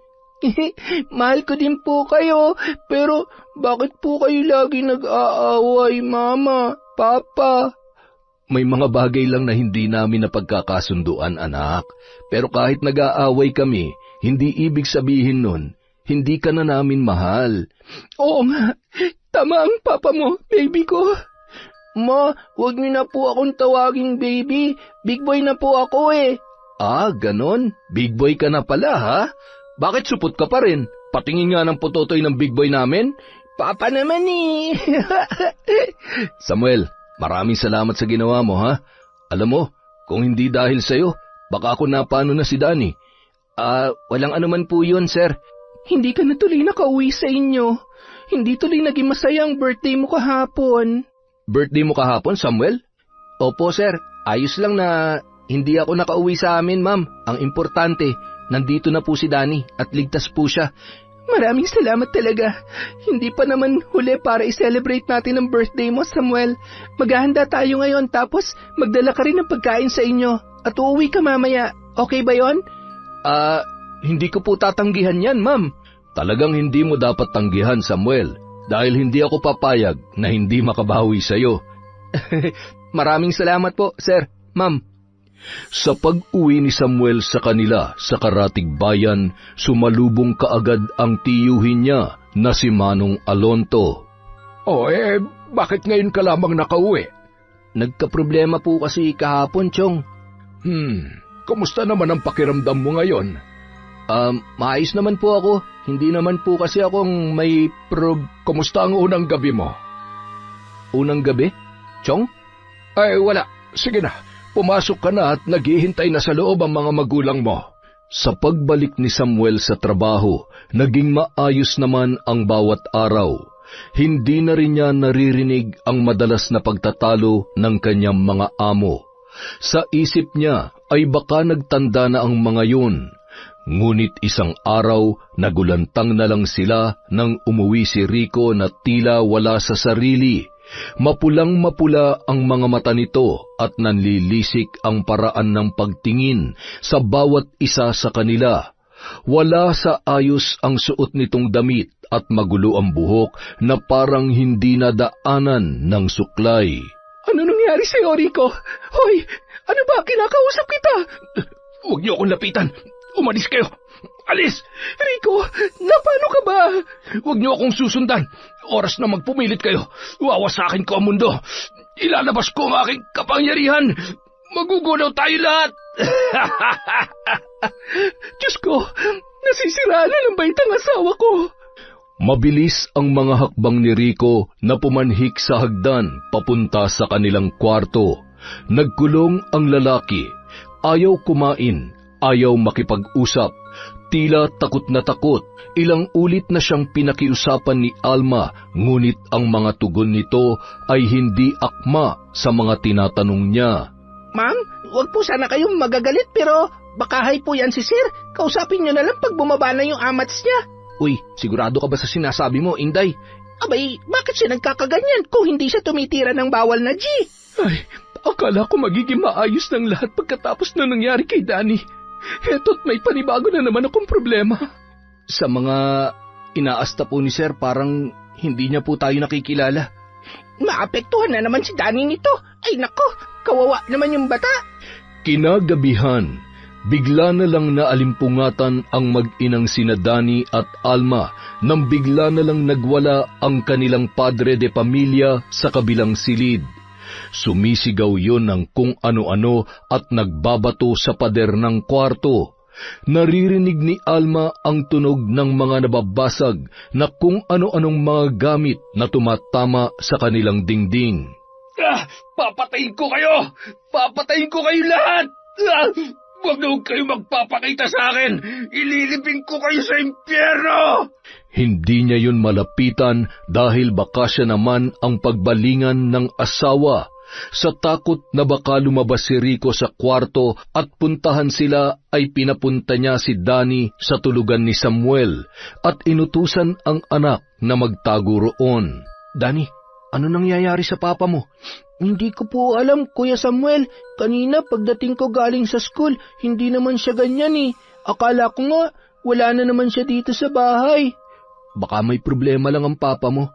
Mahal ko din po kayo. Pero bakit po kayo lagi nag-aaway, Mama, Papa? May mga bagay lang na hindi namin napagkakasunduan, anak. Pero kahit nag-aaway kami, hindi ibig sabihin nun, hindi ka na namin mahal. Oo nga. Tama ang papa mo, baby ko. Ma, huwag niyo na po akong tawaging baby. Big boy na po ako eh. Ah, ganon? Big boy ka na pala, ha? Bakit supot ka pa rin? Patingin nga ng putotoy ng big boy namin. Papa naman eh. Samuel, maraming salamat sa ginawa mo, ha? Alam mo, kung hindi dahil sa'yo, baka ako napano na si Danny. Walang anuman po yun, sir. Hindi ka na tuloy nakauwi sa inyo. Hindi tuloy naging masaya ang birthday mo kahapon. Birthday mo kahapon, Samuel? Opo, sir. Ayos lang na hindi ako nakauwi sa amin, ma'am. Ang importante, nandito na po si Danny at ligtas po siya. Maraming salamat talaga. Hindi pa naman huli para i-celebrate natin ang birthday mo, Samuel. Maghahanda tayo ngayon tapos magdala ka rin ng pagkain sa inyo. At uuwi ka mamaya. Okay ba yon? Hindi ko po tatanggihan yan, ma'am. Talagang hindi mo dapat tanggihan, Samuel, dahil hindi ako papayag na hindi makabawi sa'yo. Maraming salamat po, sir, ma'am. Sa pag-uwi ni Samuel sa kanila sa Karatig Bayan, sumalubong kaagad ang tiyuhin niya na si Manong Alonto. Bakit ngayon ka lamang nakauwi? Nagkaproblema po kasi kahapon, Chong. Kumusta naman ang pakiramdam mo ngayon? Maayos naman po ako. Hindi naman po kasi akong may Kumusta ang unang gabi mo? Unang gabi? Chong? Ay, wala. Sige na, pumasok ka na at naghihintay na sa loob ang mga magulang mo. Sa pagbalik ni Samuel sa trabaho, naging maayos naman ang bawat araw. Hindi na rin niya naririnig ang madalas na pagtatalo ng kanyang mga amo. Sa isip niya ay baka nagtanda na ang mga yun. Ngunit isang araw, nagulantang na lang sila nang umuwi si Rico na tila wala sa sarili. Mapulang-mapula ang mga mata nito at nanlilisik ang paraan ng pagtingin sa bawat isa sa kanila. Wala sa ayos ang suot nitong damit at magulo ang buhok na parang hindi nadaanan ng suklay. Ano nangyari sa'yo, Rico? Hoy, ano ba? Kinakausap kita! Huwag niyo akong lapitan! Umalis kayo! Alis! Rico, napano ka ba? Huwag niyo akong susundan! Oras na magpumilit kayo! Wawasakin ko ang mundo! Ilalabas ko ang aking kapangyarihan! Magugulaw tayo lahat! Diyos ko, nasisiraan na ng baitang asawa ko! Mabilis ang mga hakbang ni Rico na pumanhik sa hagdan papunta sa kanilang kwarto. Nagkulong ang lalaki. Ayaw kumain, ayaw makipag-usap. Tila takot na takot. Ilang ulit na siyang pinakiusapan ni Alma, ngunit ang mga tugon nito ay hindi akma sa mga tinatanong niya. Ma'am, huwag po sana kayong magagalit pero bakahay po yan si Sir. Kausapin niyo na lang pag bumaba na yung amats niya. Uy, sigurado ka ba sa sinasabi mo, Inday? Abay, bakit siya nagkakaganyan kung hindi siya tumitira ng bawal na G? Ay, akala ko magiging maayos ng lahat pagkatapos na nangyari kay Danny. Eto't may panibago na naman akong problema. Sa mga inaasta po ni Sir, parang hindi niya po tayo nakikilala. Maapektuhan na naman si Danny nito. Ay nako, kawawa naman yung bata. Kinagabihan, bigla na lang naalimpungatan ang mag-inang sina Danny at Alma nang bigla na lang nagwala ang kanilang padre de pamilya sa kabilang silid. Sumisigaw yon ng kung ano-ano at nagbabato sa pader ng kwarto. Naririnig ni Alma ang tunog ng mga nababasag na kung ano-anong mga gamit na tumatama sa kanilang dingding. Papatayin ko kayo! Papatayin ko kayo lahat! Huwag na huwag kayo magpapakita sa akin! Ililibing ko kayo sa impyerno! Hindi niya yun malapitan dahil baka siya naman ang pagbalingan ng asawa. Sa takot na baka lumabas si Rico sa kwarto at puntahan sila ay pinapunta niya si Danny sa tulugan ni Samuel at inutusan ang anak na magtago roon. Danny, ano nangyayari sa papa mo? Hindi ko po alam, Kuya Samuel. Kanina pagdating ko galing sa school, hindi naman siya ganyan eh. Akala ko nga, wala na naman siya dito sa bahay. Baka may problema lang ang papa mo.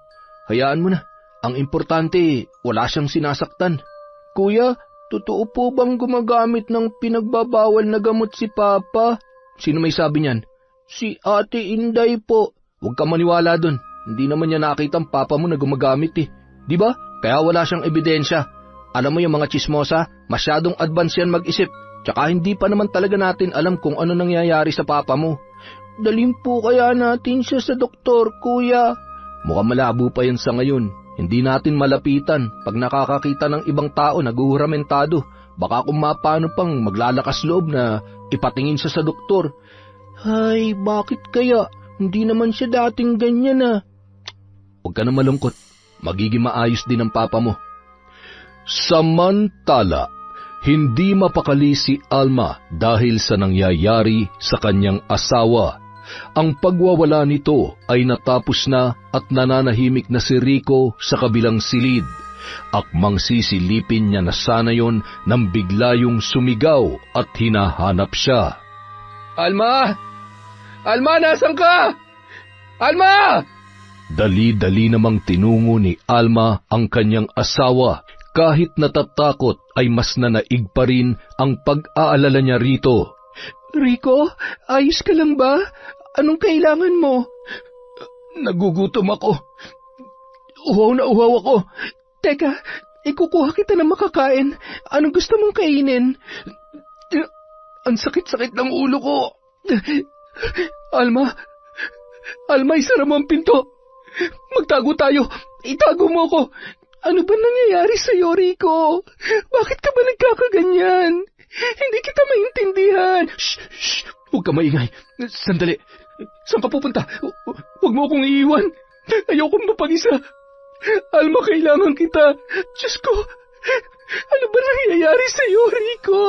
Hayaan mo na. Ang importante, wala siyang sinasaktan. Kuya, totoo po bang gumagamit ng pinagbabawal na gamot si Papa? Sino may sabi niyan? Si Ate Inday po. Huwag ka maniwala dun. Hindi naman niya nakita ang papa mo na gumagamit eh. Di ba? Kaya wala siyang ebidensya. Alam mo yung mga chismosa, masyadong advance yan mag-isip. Tsaka hindi pa naman talaga natin alam kung ano nangyayari sa papa mo. Dalhin po kaya natin siya sa doktor, Kuya. Mukhang malabo pa yan sa ngayon. Hindi natin malapitan. Pag nakakakita ng ibang tao naguhuramentado, baka kung mapano pang maglalakas loob na ipatingin siya sa doktor. Ay, bakit kaya? Hindi naman siya dating ganyan ah. Huwag ka na malungkot. Magiging maayos din ang papa mo. Samantala, hindi mapakali si Alma dahil sa nangyayari sa kanyang asawa. Ang pagwawala nito ay natapos na at nananahimik na si Rico sa kabilang silid. Akmang sisilipin niya na sana yon nang bigla yung sumigaw at hinahanap siya. Alma! Alma, nasan ka? Alma! Dali-dali namang tinungo ni Alma ang kanyang asawa. Kahit natatakot ay mas nanaig pa rin ang pag-aalala niya rito. Rico, ayos ka lang ba? Anong kailangan mo? Nagugutom ako. Uhaw na uhaw ako. Teka, ikukuha kita ng makakain. Anong gusto mong kainin? Ang sakit-sakit ng ulo ko. Alma, isara mo ang pinto. Magtago tayo. Itago mo ko. Ano ba nangyayari sa'yo, Rico? Bakit ka ba nagkakaganyan? Hindi kita maintindihan. Shh! Huwag ka maingay. Sandali. Saan ka pupunta? Huwag mo akong iiwan. Ayokong mapag-isa. Alma, kailangan kita. Diyos ko, ano ba nangyayari sa'yo, Rico?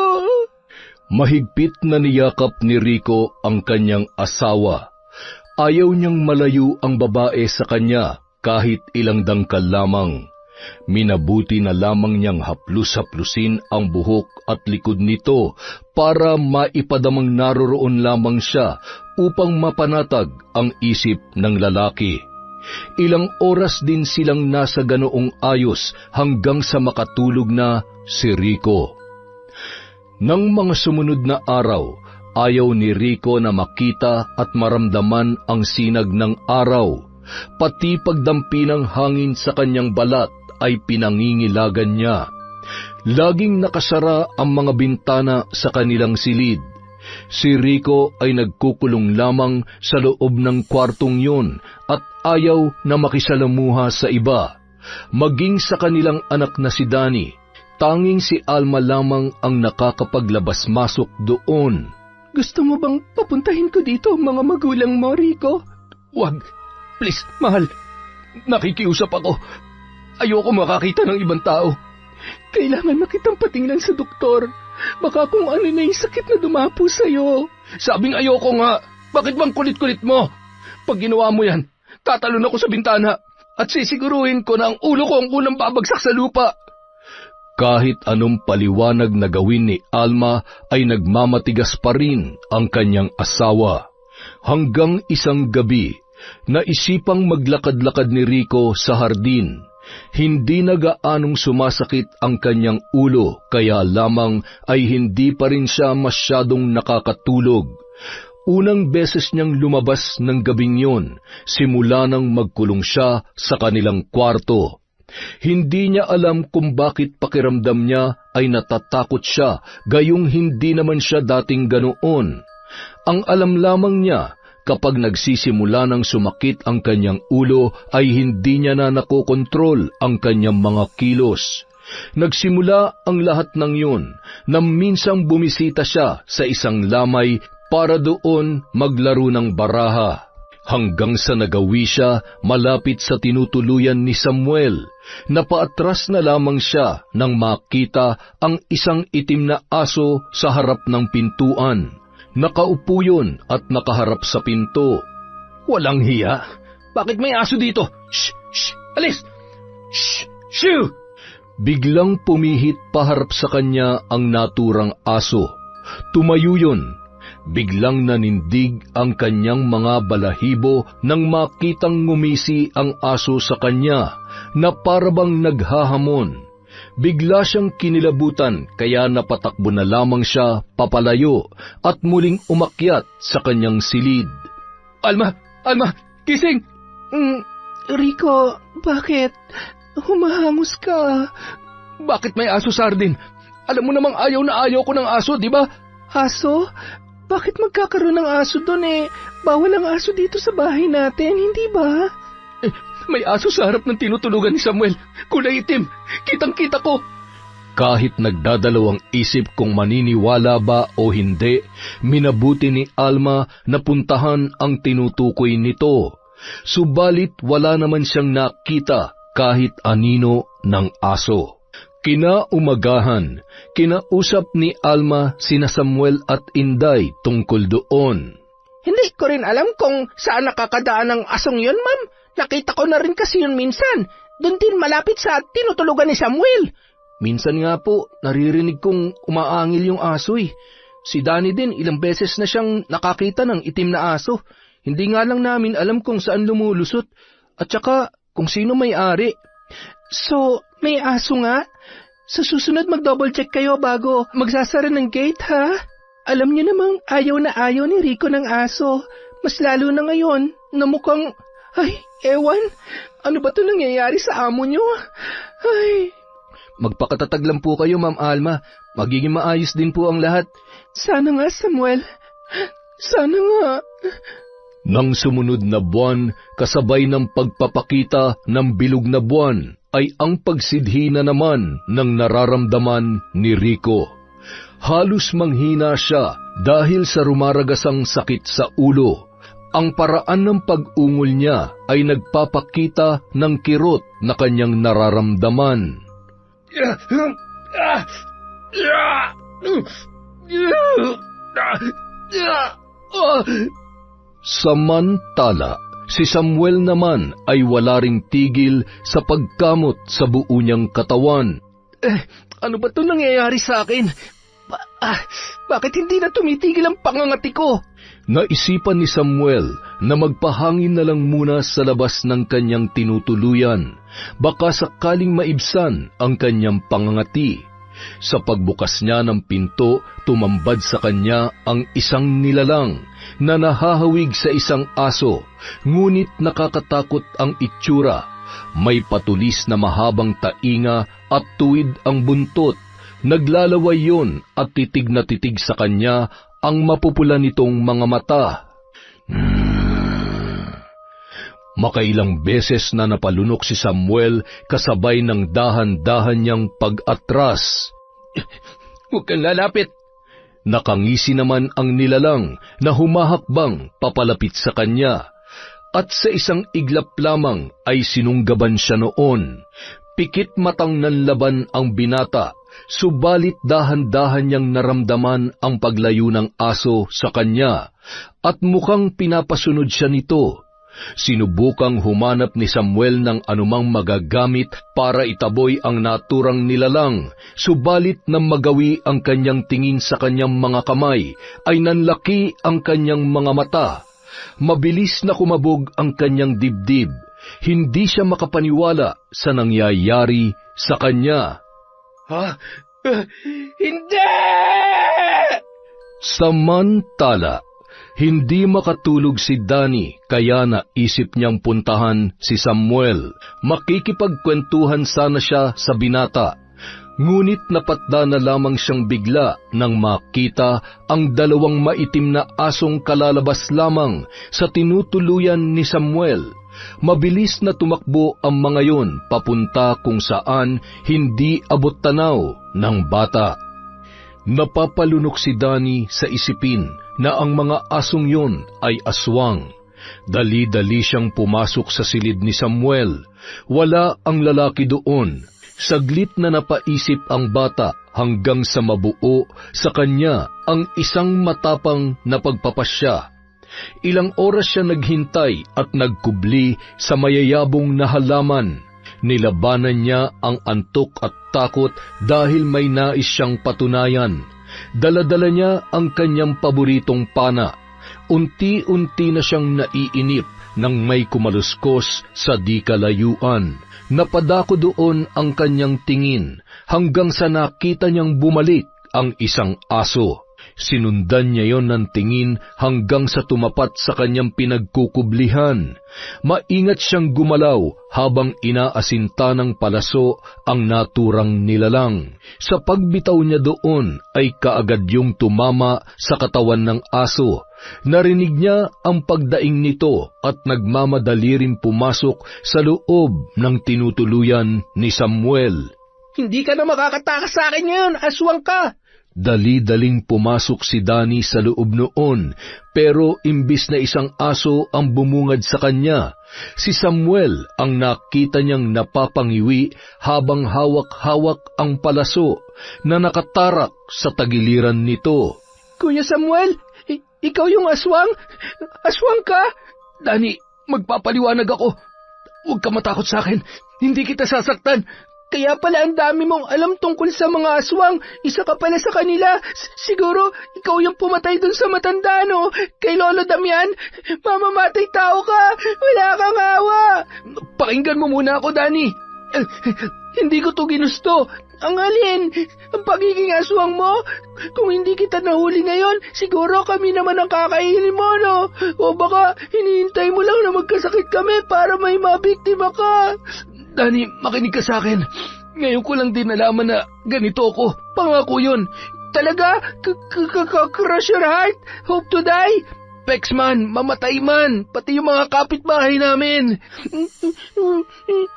Mahigpit na niyakap ni Rico ang kanyang asawa. Ayaw niyang malayo ang babae sa kanya kahit ilang dangkal lamang. Minabuti na lamang niyang haplus-haplusin ang buhok at likod nito para maipadamang naroroon lamang siya upang mapanatag ang isip ng lalaki. Ilang oras din silang nasa ganoong ayos hanggang sa makatulog na si Rico. Nang mga sumunod na araw, ayaw ni Rico na makita at maramdaman ang sinag ng araw. Pati pagdampi ng hangin sa kanyang balat ay pinangingilagan niya. Laging nakasara ang mga bintana sa kanilang silid. Si Rico ay nagkukulong lamang sa loob ng kwartong yun at ayaw na makisalamuha sa iba. Maging sa kanilang anak na si Danny, tanging si Alma lamang ang nakakapaglabas-masok doon. Gusto mo bang papuntahin ko dito ang mga magulang mo, Rico? Wag. Please, mahal. Nakikiusap ako. Ayoko makakita ng ibang tao. Kailangan na kitang patingnan sa doktor. Baka kung ano na yung sakit na dumapo sa'yo. Sabing ayoko nga. Bakit bang kulit-kulit mo? Pag ginawa mo yan, tatalon ako sa bintana at sisiguruhin ko na ang ulo ko ang unang babagsak sa lupa. Kahit anong paliwanag na gawin ni Alma ay nagmamatigas pa rin ang kanyang asawa. Hanggang isang gabi, naisipang maglakad-lakad ni Rico sa hardin. Hindi na gaanong sumasakit ang kanyang ulo, kaya lamang ay hindi pa rin siya masyadong nakakatulog. Unang beses niyang lumabas ng gabing yon, simula nang magkulong siya sa kanilang kwarto. Hindi niya alam kung bakit pakiramdam niya ay natatakot siya, gayong hindi naman siya dating ganoon. Ang alam lamang niya, kapag nagsisimula ng sumakit ang kanyang ulo ay hindi niya na nakokontrol ang kanyang mga kilos. Nagsimula ang lahat ng yun na minsang bumisita siya sa isang lamay para doon maglaro ng baraha. Hanggang sa nagawi siya malapit sa tinutuluyan ni Samuel. Napaatras na lamang siya nang makita ang isang itim na aso sa harap ng pintuan. Nakaupo yun at nakaharap sa pinto. Walang hiya. Bakit may aso dito? Shh! Shh! Alis! Shh! Shoo! Biglang pumihit paharap sa kanya ang naturang aso. Tumayo yun. Biglang nanindig ang kanyang mga balahibo nang makitang ngumisi ang aso sa kanya na parabang naghahamon. Bigla siyang kinilabutan kaya napatakbo na lamang siya papalayo at muling umakyat sa kanyang silid. Alma! Alma! Gising! Rico, bakit? Humahangos ka. Bakit may aso, Sardin? Alam mo namang ayaw na ayaw ko ng aso, di ba? Aso? Bakit magkakaroon ng aso doon eh? Bawal ang aso dito sa bahay natin, hindi ba? May aso sa harap ng tinutulugan ni Samuel. Kulay itim. Kitang-kita ko. Kahit nagdadalawang isip kung maniniwala ba o hindi, minabuti ni Alma na puntahan ang tinutukoy nito. Subalit wala naman siyang nakita kahit anino ng aso. Kinaumagahan, kinausap ni Alma sina Samuel at Inday tungkol doon. Hindi ko rin alam kung saan nakakadaan ang asong yun, ma'am. Nakita ko na rin kasi yun minsan. Doon din malapit sa tinutulugan ni Samuel. Minsan nga po, naririnig kong umaangil yung aso eh. Si Danny din, ilang beses na siyang nakakita ng itim na aso. Hindi nga lang namin alam kung saan lumulusot. At saka, kung sino may-ari. So, may aso nga? Sa susunod mag-double check kayo bago magsasara ng gate, ha? Alam niyo namang ayaw na ayaw ni Rico ng aso. Mas lalo na ngayon na mukhang Ay, ewan. Ano ba ito nangyayari sa amo nyo? Ay, Magpakatatag lang po kayo, Ma'am Alma. Magiging maayos din po ang lahat. sana nga, Samuel. Sana nga. Nang sumunod na buwan, kasabay ng pagpapakita ng bilog na buwan, ay ang pagsidhi na naman ng nararamdaman ni Rico. Halos manghina siya dahil sa rumaragasang sakit sa ulo. Ang paraan ng pag-ungol niya ay nagpapakita ng kirot na kanyang nararamdaman. Samantala, si Samuel naman ay wala ring tigil sa pagkamot sa buo niyang katawan. Ano ba ito nangyayari sa akin? Bakit hindi na tumitigil ang pangangati ko? Naisipan ni Samuel na magpahangin na lang muna sa labas ng kanyang tinutuluyan, baka sakaling maibsan ang kanyang pangangati. Sa pagbukas niya ng pinto, tumambad sa kanya ang isang nilalang na nahahawig sa isang aso, ngunit nakakatakot ang itsura. May patulis na mahabang tainga at tuwid ang buntot. Naglalaway yon at titig na titig sa kanya ang mapupula nitong mga mata. Makailang beses na napalunok si Samuel kasabay ng dahan-dahan niyang pag-atras. Huwag kang lalapit. Nakangisi naman ang nilalang na humahakbang papalapit sa kanya. At sa isang iglap lamang ay sinunggaban siya noon. Pikit matang nanlaban ang binata, subalit dahan-dahan niyang naramdaman ang paglayo ng aso sa kanya at mukhang pinapasunod siya nito. Sinubukang humanap ni Samuel ng anumang magagamit para itaboy ang naturang nilalang, subalit nang magawi ang kanyang tingin sa kanyang mga kamay, ay nanlaki ang kanyang mga mata. Mabilis na kumabog ang kanyang dibdib. Hindi siya makapaniwala sa nangyayari sa kanya. Hindi! Samantala, hindi makatulog si Danny kaya naisip niyang puntahan si Samuel. Makikipagkwentuhan sana siya sa binata. Ngunit napatda na lamang siyang bigla nang makita ang dalawang maitim na asong kalalabas lamang sa tinutuluyan ni Samuel. Mabilis na tumakbo ang mga yon papunta kung saan hindi abot tanaw ng bata. Napapalunok si Danny sa isipin na ang mga asong yon ay aswang. Dali-dali siyang pumasok sa silid ni Samuel. Wala ang lalaki doon. Saglit na napaisip ang bata hanggang sa mabuo sa kanya ang isang matapang na pagpapasya. Ilang oras siya naghintay at nagkubli sa mayayabong na halaman. Nilabanan niya ang antok at takot dahil may nais siyang patunayan. Dala-dala niya ang kanyang paboritong pana. Unti-unti na siyang naiinip nang may kumaluskos sa di kalayuan. Napadako doon ang kanyang tingin hanggang sa nakita niyang bumalik ang isang aso. Sinundan niya yon ng tingin hanggang sa tumapat sa kanyang pinagkukublihan. Maingat siyang gumalaw habang inaasinta ng palaso ang naturang nilalang. Sa pagbitaw niya doon ay kaagad yung tumama sa katawan ng aso. Narinig niya ang pagdaing nito at nagmamadali rin pumasok sa loob ng tinutuluyan ni Samuel. Hindi ka na makakatakas sa akin ngayon, aswang ka! Dali-daling pumasok si Danny sa loob noon, pero imbis na isang aso ang bumungad sa kanya, si Samuel ang nakita niyang napapangiwi habang hawak-hawak ang palaso na nakatarak sa tagiliran nito. Kuya Samuel, ikaw yung aswang? Aswang ka? Danny, magpapaliwanag ako. Huwag ka matakot sa akin. Hindi kita sasaktan. Kaya pala ang dami mong alam tungkol sa mga aswang. Isa ka pala sa kanila. Siguro, ikaw yung pumatay dun sa matanda, no? Kay Lolo Damian. Mamamatay tao ka. Wala kang awa. Pakinggan mo muna ako, Danny. Hindi ko to ginusto. Ang alin? Ang pagiging aswang mo? Kung hindi kita nahuli ngayon, siguro kami naman ang kakainin mo, no? O baka hinihintay mo lang na magkasakit kami para may mabiktima ka. Danny, makinig ka sa akin. Ngayon ko lang din nalaman na ganito ako. Pangako yun. Talaga? Crush your heart? Hope to die? Pex man, mamatay man, pati yung mga kapitbahay namin.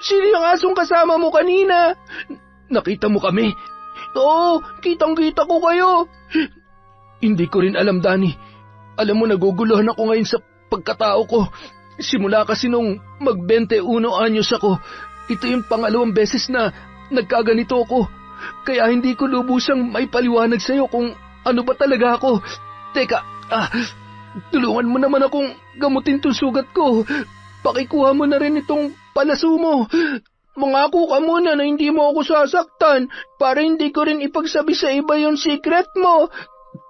Sino yung asong kasama mo kanina? Nakita mo kami? Oo, kitang-kita ko kayo. Hindi ko rin alam, Danny. Alam mo, naguguluhan ako ngayon sa pagkatao ko. Simula kasi nung mag-21 anyos ako, ito yung pangalawang beses na nagkaganito ako. Kaya hindi ko lubusang may paliwanag sa'yo kung ano ba talaga ako. Teka, tulungan mo naman akong gamutin tong sugat ko. Pakikuha mo na rin itong palaso mo. Mangako ka muna na hindi mo ako sasaktan para hindi ko rin ipagsabi sa iba yung secret mo.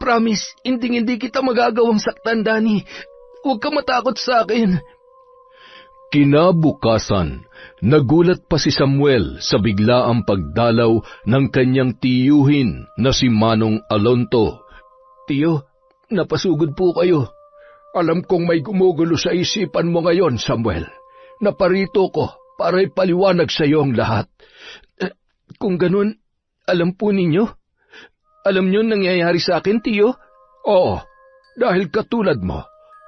Promise, hindi kita magagawang saktan, Danny. Huwag ka matakot sa akin. Kinabukasan, nagulat pa si Samuel sa biglaang pagdalaw ng kanyang tiyuhin na si Manong Alonto. Tiyo, napasugod po kayo. Alam kong may gumugulo sa isipan mo ngayon, Samuel. Naparito ko para ipaliwanag sa iyo ang lahat. Kung ganun, alam po ninyo? Alam niyo nangyayari sa akin, tiyo? Oo, dahil katulad mo,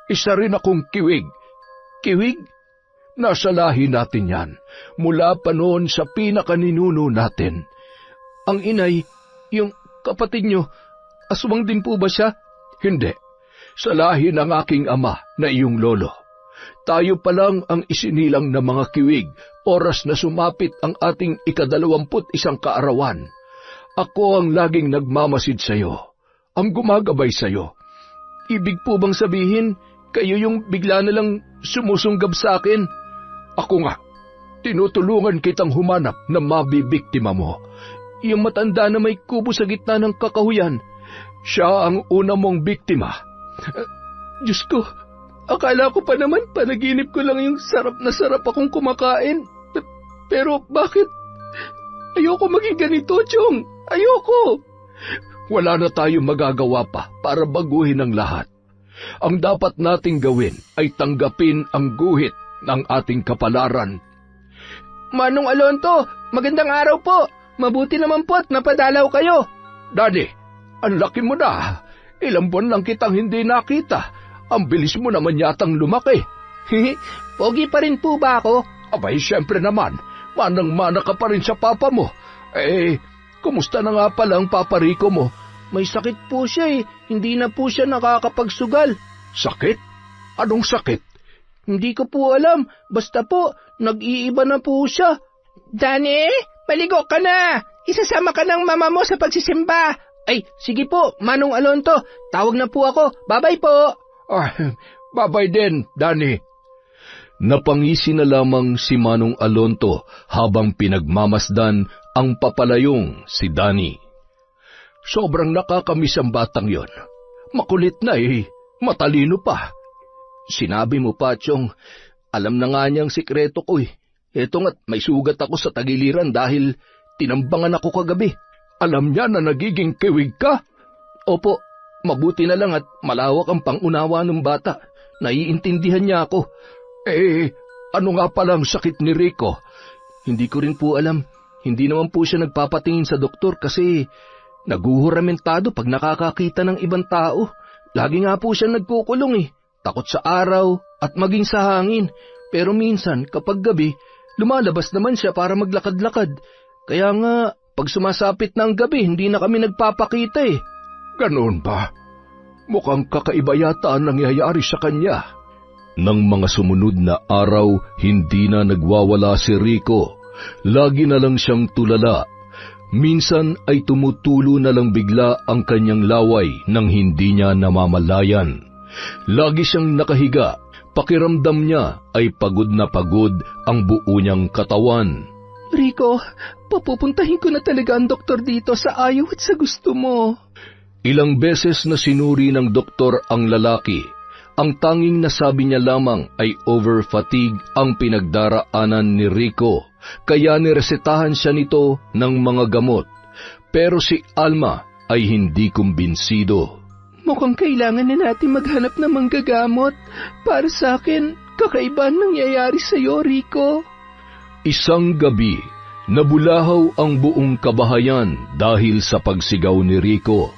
isa rin akong kiwig. Kiwig? Nasa lahi natin yan, mula pa noon sa pinakaninuno natin. Ang inay, yung kapatid niyo, aswang din po ba siya? Hindi. Sa lahi ng aking ama na iyong lolo. Tayo pa lang ang isinilang na mga kiwig, oras na sumapit ang ating 21 kaarawan. Ako ang laging nagmamasid sa iyo, ang gumagabay sa iyo. Ibig po bang sabihin, kayo yung bigla na lang sumusunggab sa akin? Ako nga, tinutulungan kitang humanap na mabibiktima mo. Yung matanda na may kubo sa gitna ng kakahuyan, siya ang una mong biktima. Diyos ko, akala ko pa naman panaginip ko lang yung sarap na sarap akong kumakain. Pero bakit? Ayoko maging ganito, Chong. Ayoko. Wala na tayong magagawa pa para baguhin ang lahat. Ang dapat nating gawin ay tanggapin ang guhit ng ating kapalaran. Manong Alonto, magandang araw po. Mabuti naman po at napadalaw kayo. Daddy, ang laki mo na. Ilang buwan lang kitang hindi nakita. Ang bilis mo naman yatang lumaki. Pogi pa rin po ba ako? Abay, siyempre naman. Manang-mana ka pa rin sa papa mo. Kumusta na nga pala ang Papa Rico mo? May sakit po siya eh. Hindi na po siya nakakapagsugal. Sakit? Anong sakit? Hindi ko po alam. Basta po, nag-iiba na po siya. Danny, maligo ka na. Isasama ka ng mama mo sa pagsisimba. Ay, sige po, Manong Alonto. Tawag na po ako. Bye-bye po. Bye-bye din, Danny. Napangisi na lamang si Manong Alonto habang pinagmamasdan ang papalayong si Danny. Sobrang nakakamiss ang batang yon. Makulit na matalino pa. Sinabi mo pa, Chong, alam na nga niyang sikreto ko Eto nga't may sugat ako sa tagiliran dahil tinambangan ako kagabi. Alam niya na nagiging kiwig ka? Opo, mabuti na lang at malawak ang pangunawa ng bata. Naiintindihan niya ako. Ano nga palang sakit ni Rico? Hindi ko rin po alam. Hindi naman po siya nagpapatingin sa doktor kasi naguhuramentado pag nakakakita ng ibang tao. Lagi nga po siya nagkukulong Takot sa araw at maging sa hangin. Pero minsan, kapag gabi, lumalabas naman siya para maglakad-lakad. Kaya nga, pag sumasapit na ang gabi, hindi na kami nagpapakita Ganoon ba? Mukhang kakaiba yata ang nangyayari sa kanya. Nang mga sumunod na araw, hindi na nagwawala si Rico. Lagi na lang siyang tulala. Minsan ay tumutulo na lang bigla ang kanyang laway nang hindi niya namamalayan. Lagi siyang nakahiga. Pakiramdam niya ay pagod na pagod ang buo niyang katawan. Rico, papupuntahin ko na talaga ang doktor dito sa ayaw at sa gusto mo. Ilang beses na sinuri ng doktor ang lalaki. Ang tanging nasabi niya lamang ay over-fatigue ang pinagdaraanan ni Rico kaya niresetahan siya nito ng mga gamot. Pero si Alma ay hindi kumbinsido. Mukhang kailangan na natin maghanap ng manggagamot. Para sa akin, kakaiba ang nangyayari sa'yo, Rico. Isang gabi, nabulahaw ang buong kabahayan dahil sa pagsigaw ni Rico.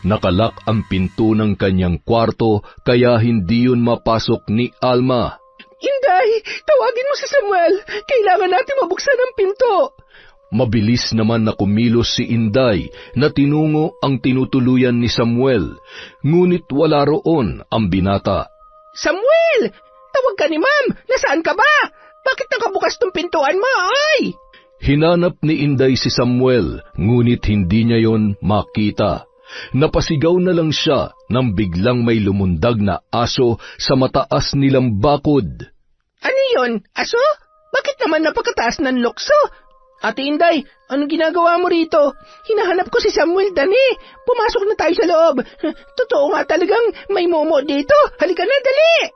Nakalak ang pinto ng kanyang kwarto kaya hindi yun mapasok ni Alma. Inday, tawagin mo si Samuel. Kailangan natin mabuksan ang pinto. Mabilis naman na kumilos si Inday na tinungo ang tinutuluyan ni Samuel, ngunit wala roon ang binata. Samuel! Tawag ka ni Ma'am! Nasaan ka ba? Bakit nakabukas tong pintuan mo, ay? Hinanap ni Inday si Samuel, ngunit hindi niya yon makita. Napasigaw na lang siya nang biglang may lumundag na aso sa mataas nilang bakod. Ano yun? Aso? Bakit naman napakataas ng lukso? Ate Inday, anong ginagawa mo rito? Hinahanap ko si Samuel, Dani. Pumasok na tayo sa loob. Totoo nga talagang may momo dito. Halika na, dali!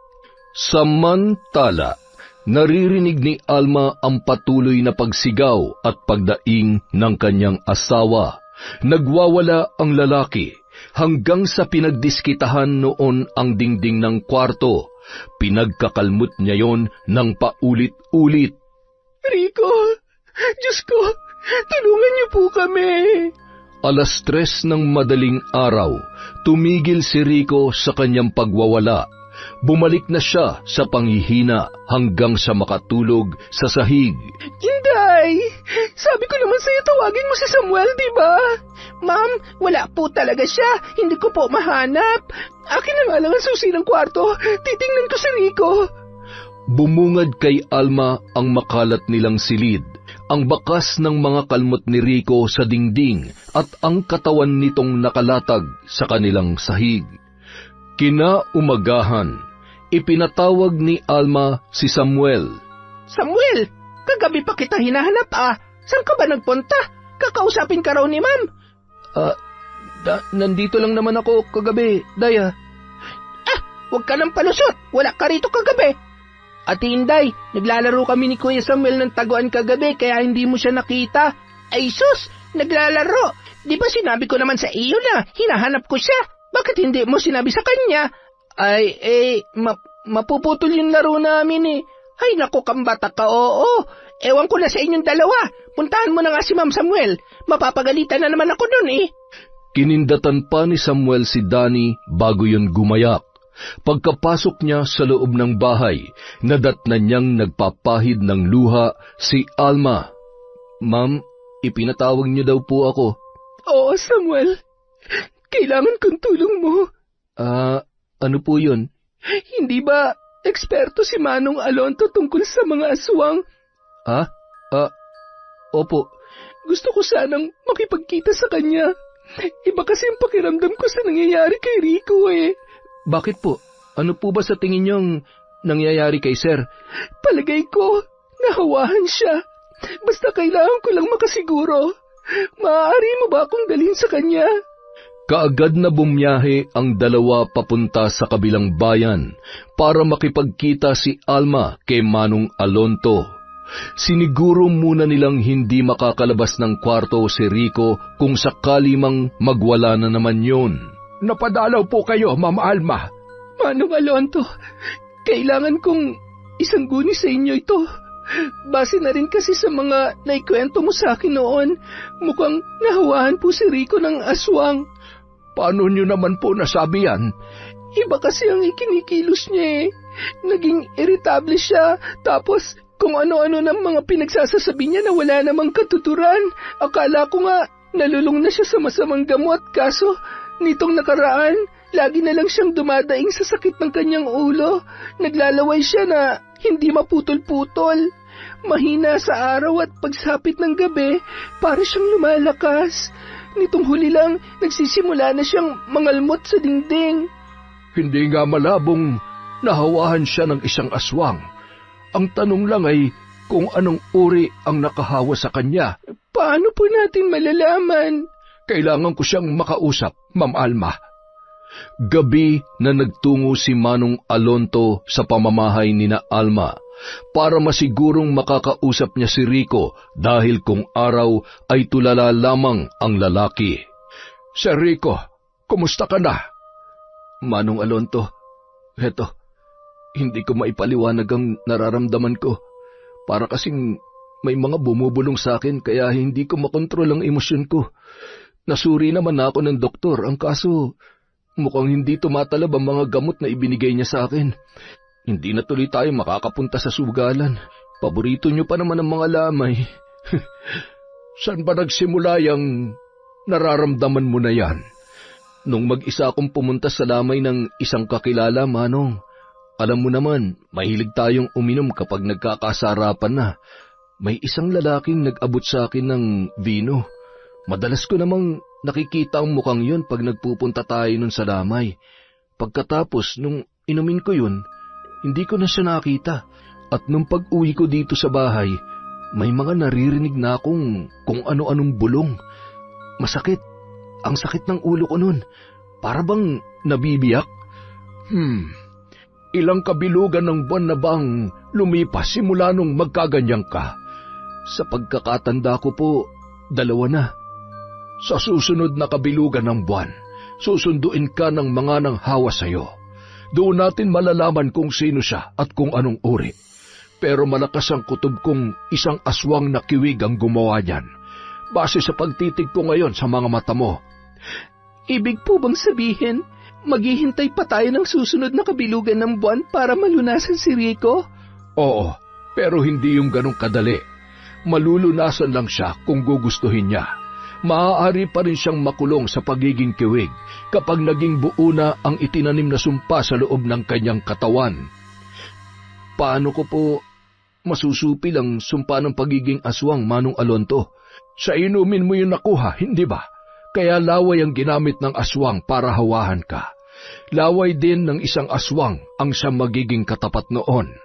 Samantala, naririnig ni Alma ang patuloy na pagsigaw at pagdaing ng kanyang asawa. Nagwawala ang lalaki hanggang sa pinagdiskitahan noon ang dingding ng kwarto. Pinagkakalmot niya yon ng paulit-ulit. Rico, Diyos ko, tulungan niyo po kami. 3:00 ng madaling araw, tumigil si Rico sa kanyang pagwawala. Bumalik na siya sa panghihina hanggang sa makatulog sa sahig. Inday, sabi ko naman sa'yo tawagin mo si Samuel, di ba? Ma'am, wala po talaga siya. Hindi ko po mahanap. Akin na nga lang ang susi ng kwarto. Titingnan ko si Rico. Bumungad kay Alma ang makalat nilang silid, ang bakas ng mga kalmot ni Rico sa dingding at ang katawan nitong nakalatag sa kanilang sahig. Kinaumagahan, ipinatawag ni Alma si Samuel. Samuel, kagabi pa kita hinahanap Saan ka ba nagpunta? Kakausapin ka raw ni Ma'am. Nandito lang naman ako kagabi, Daya. Huwag ka nang palusot. Wala ka rito kagabi. Ate Inday, naglalaro kami ni Kuya Samuel ng taguan kagabi kaya hindi mo siya nakita. Ay sus, naglalaro. Di ba sinabi ko naman sa iyo na hinahanap ko siya? Bakit hindi mo sinabi sa kanya? Mapuputol yung laro namin eh. Ay naku, kambata ka, oo. Ewan ko na sa inyong dalawa. Puntahan mo na nga si Ma'am Samuel. Mapapagalitan na naman ako nun eh. Kinindatan pa ni Samuel si Danny bago yun gumayak. Pagkapasok niya sa loob ng bahay, nadatnan niyang nagpapahid ng luha si Alma. Ma'am, ipinatawag niyo daw po ako. Oo, Samuel. Kailangan kong tulong mo. Ano po yun? Hindi ba eksperto si Manong Alonto tungkol sa mga aswang? Opo. Gusto ko sanang makipagkita sa kanya. Iba kasi ang pakiramdam ko sa nangyayari kay Rico eh. Bakit po? Ano po ba sa tingin niyong nangyayari kay Sir? Palagay ko, nahawahan siya. Basta kailangan ko lang makasiguro. Maaari mo ba akong dalhin sa kanya? Kaagad na bumiyahe ang dalawa papunta sa kabilang bayan para makipagkita si Alma kay Manong Alonto. Siniguro muna nilang hindi makakalabas ng kwarto si Rico kung sakali mang magwala na naman yun. Napadalaw po kayo, Ma'am Alma. Manong Alonto, kailangan kong isangguni sa inyo ito. Base na rin kasi sa mga naikwento mo sa akin noon, mukhang nahawahan po si Rico ng aswang. Paano nyo naman po nasabi yan? Iba kasi ang ikinikilos niya eh. Naging irritable siya, tapos kung ano-ano ng mga pinagsasasabi niya na wala namang katuturan. Akala ko nga nalulung na siya sa masamang gamot, kaso nitong nakaraan, lagi na lang siyang dumadaing sa sakit ng kanyang ulo. Naglalaway siya na hindi maputol-putol. Mahina sa araw at pagsapit ng gabi, para siyang lumalakas. Nitong huli lang, nagsisimula na siyang mangalmot sa dingding. Hindi nga malabong nahawahan siya ng isang aswang. Ang tanong lang ay kung anong uri ang nakahawa sa kanya. Paano po natin malalaman? Kailangan ko siyang makausap, Ma'am Alma. Gabi na nagtungo si Manong Alonto sa pamamahay ni na Alma. para masigurong makakausap niya si Rico dahil kung araw ay tulala lamang ang lalaki. Sir Rico, kumusta ka na? Manong Alonto, heto, hindi ko maipaliwanag ang nararamdaman ko. Para kasing may mga bumubulong sa akin kaya hindi ko makontrol ang emosyon ko. Nasuri naman ako ng doktor, ang kaso mukhang hindi tumatalab ang mga gamot na ibinigay niya sa akin. Hindi na tuloy tayo makakapunta sa sugalan. Paborito niyo pa naman ang mga lamay. Saan ba nagsimula yung nararamdaman mo na yan? Nung mag-isa akong pumunta sa lamay ng isang kakilala, Manong. Alam mo naman, mahilig tayong uminom kapag nagkakasarapan na. May isang lalaking nag-abot sa akin ng vino. Madalas ko namang nakikita ang mukhang yun pag nagpupunta tayo nun sa lamay. Pagkatapos, nung inumin ko yun, hindi ko na siya nakita. At nung pag-uwi ko dito sa bahay, may mga naririnig na akong kung ano-anong bulong. Masakit. Ang sakit ng ulo ko nun. Para bang nabibiyak? Ilang kabilugan ng buwan na bang lumipas simula nung magkaganyang ka? Sa pagkakatanda ko po, 2 na. Sa susunod na kabilugan ng buwan, susunduin ka ng mga nanghawa sa'yo. Doon natin malalaman kung sino siya at kung anong uri. Pero malakas ang kutob kong isang aswang na kiwig ang gumawa niyan. Base sa pagtitig ko ngayon sa mga mata mo. Ibig po bang sabihin, maghihintay pa tayo ng susunod na kabilugan ng buwan para malunasan si Rico? Oo, pero hindi yung ganong kadali. Malulunasan lang siya kung gugustuhin niya. Maaari pa rin siyang makulong sa pagiging kiwig kapag naging buo na ang itinanim na sumpa sa loob ng kanyang katawan. Paano ko po masusupil ang sumpa ng pagiging aswang, Manong Alonto? Sa inumin mo yung nakuha, hindi ba? Kaya laway ang ginamit ng aswang para hawahan ka. Laway din ng isang aswang ang siyang magiging katapat noon.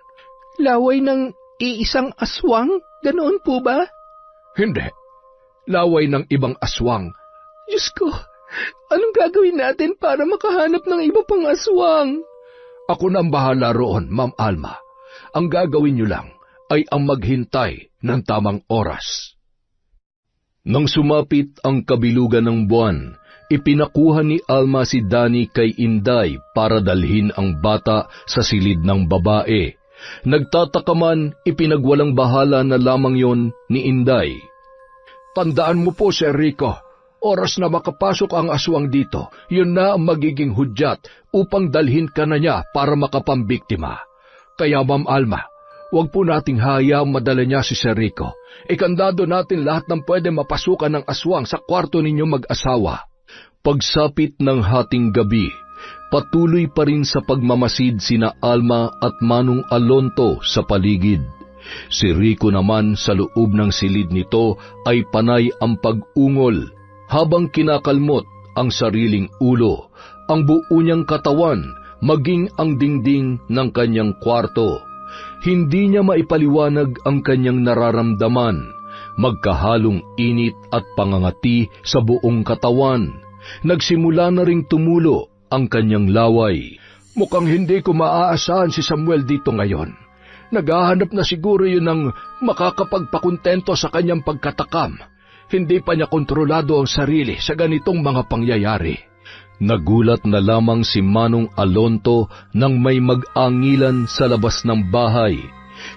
Laway ng iisang aswang? Ganoon po ba? Hindi. Laway ng ibang aswang. Diyos ko, anong gagawin natin para makahanap ng iba pang aswang? Ako na ang bahala roon, Ma'am Alma. Ang gagawin niyo lang ay ang maghintay ng tamang oras. Nang sumapit ang kabilugan ng buwan, ipinakuha ni Alma si Danny kay Inday para dalhin ang bata sa silid ng babae. Nagtataka man, ipinagwalang bahala na lamang yon ni Inday. Tandaan mo po, Sir Rico, oras na makapasok ang aswang dito, yun na ang magiging hudyat upang dalhin ka na niya para makapambiktima. Kaya Ma'am Alma, huwag po nating hayaang madala niya si Sir Rico. Ikandado natin lahat ng pwede mapasukan ng aswang sa kwarto ninyo mag-asawa. Pagsapit ng hating gabi, patuloy pa rin sa pagmamasid sina Alma at Manong Alonto sa paligid. Si Rico naman sa loob ng silid nito ay panay ang pag-ungol habang kinakalmot ang sariling ulo, ang buo niyang katawan, maging ang dingding ng kanyang kwarto. Hindi niya maipaliwanag ang kanyang nararamdaman, magkahalong init at pangangati sa buong katawan. Nagsimula na ring tumulo ang kanyang laway. Mukhang hindi ko maaasahan si Samuel dito ngayon. Naghahanap na siguro yun ng makakapagpakontento sa kanyang pagkatakam. Hindi pa niya kontrolado ang sarili sa ganitong mga pangyayari. Nagulat na lamang si Manong Alonto nang may mag-angilan sa labas ng bahay.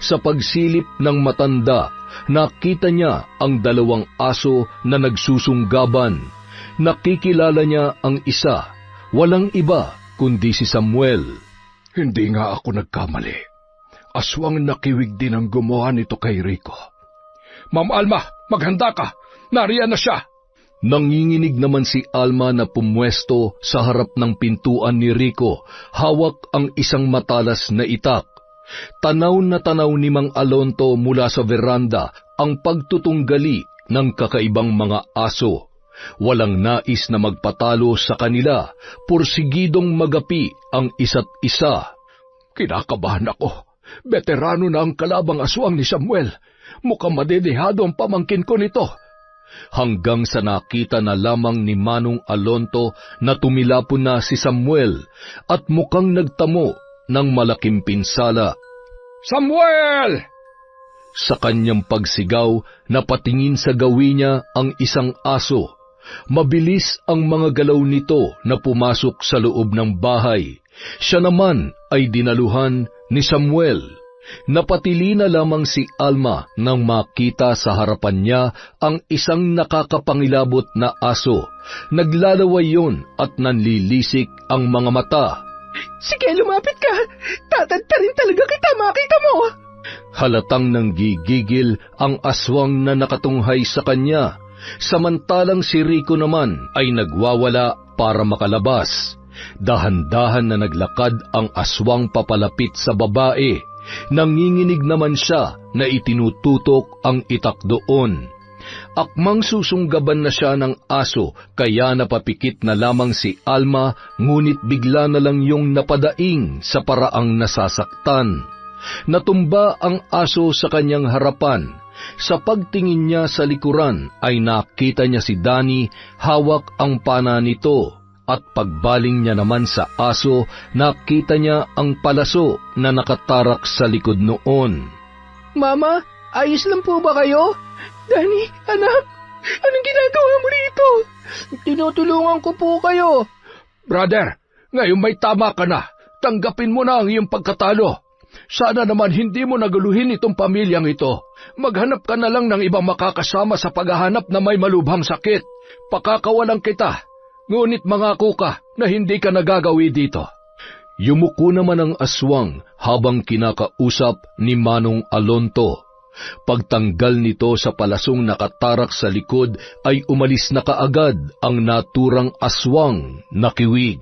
Sa pagsilip ng matanda, nakita niya ang 2 aso na nagsusunggaban. Nakikilala niya ang isa, walang iba kundi si Samuel. Hindi nga ako nagkamali. Aswang nakiwig din ang gumawa nito kay Rico. Ma'am Alma, maghanda ka! Nariyan na siya! Nanginginig naman si Alma na pumwesto sa harap ng pintuan ni Rico, hawak ang isang matalas na itak. Tanaw na tanaw ni Mang Alonto mula sa veranda ang pagtutunggali ng kakaibang mga aso. Walang nais na magpatalo sa kanila, pursigidong magapi ang isa't isa. Kinakabahan ako. Veterano na ang kalabang aswang ni Samuel. Mukhang madedehado ang pamangkin ko nito. Hanggang sa nakita na lamang ni Manong Alonto na tumilapon na si Samuel at mukhang nagtamo ng malaking pinsala. Samuel! Sa kanyang pagsigaw, napatingin sa gawi niya ang isang aso. Mabilis ang mga galaw nito na pumasok sa loob ng bahay. Siya naman ay dinaluhan ni Samuel. Napatili na lamang si Alma nang makita sa harapan niya ang isang nakakapangilabot na aso. Naglalaway yun at nanlilisik ang mga mata. Sige, lumapit ka. Tatadtarin talaga kita, makita mo. Halatang nanggigigil ang aswang na nakatunghay sa kanya, samantalang si Rico naman ay nagwawala para makalabas. Dahan-dahan na naglakad ang aswang papalapit sa babae. Nanginginig naman siya na itinututok ang itak doon. Akmang susunggaban na siya ng aso, kaya napapikit na lamang si Alma, ngunit bigla na lang yung napadaing sa paraang nasasaktan. Natumba ang aso sa kanyang harapan. Sa pagtingin niya sa likuran ay nakita niya si Danny, hawak ang pana nito. At pagbaling niya naman sa aso, nakita niya ang palaso na nakatarak sa likod noon. Mama, ayos lang po ba kayo? Danny, anak, anong ginagawa mo rito? Tinutulungan ko po kayo. Brother, ngayon may tama ka na. Tanggapin mo na ang iyong pagkatalo. Sana naman hindi mo naguluhin itong pamilyang ito. Maghanap ka na lang ng ibang makakasama sa paghahanap na may malubhang sakit. Pakakawalan kita. Ngunit mangako ka na hindi ka nagagawi dito. Yumuko naman ang aswang habang kinakausap ni Manong Alonto. Pagtanggal nito sa palasong nakatarak sa likod ay umalis na kaagad ang naturang aswang na kiwig.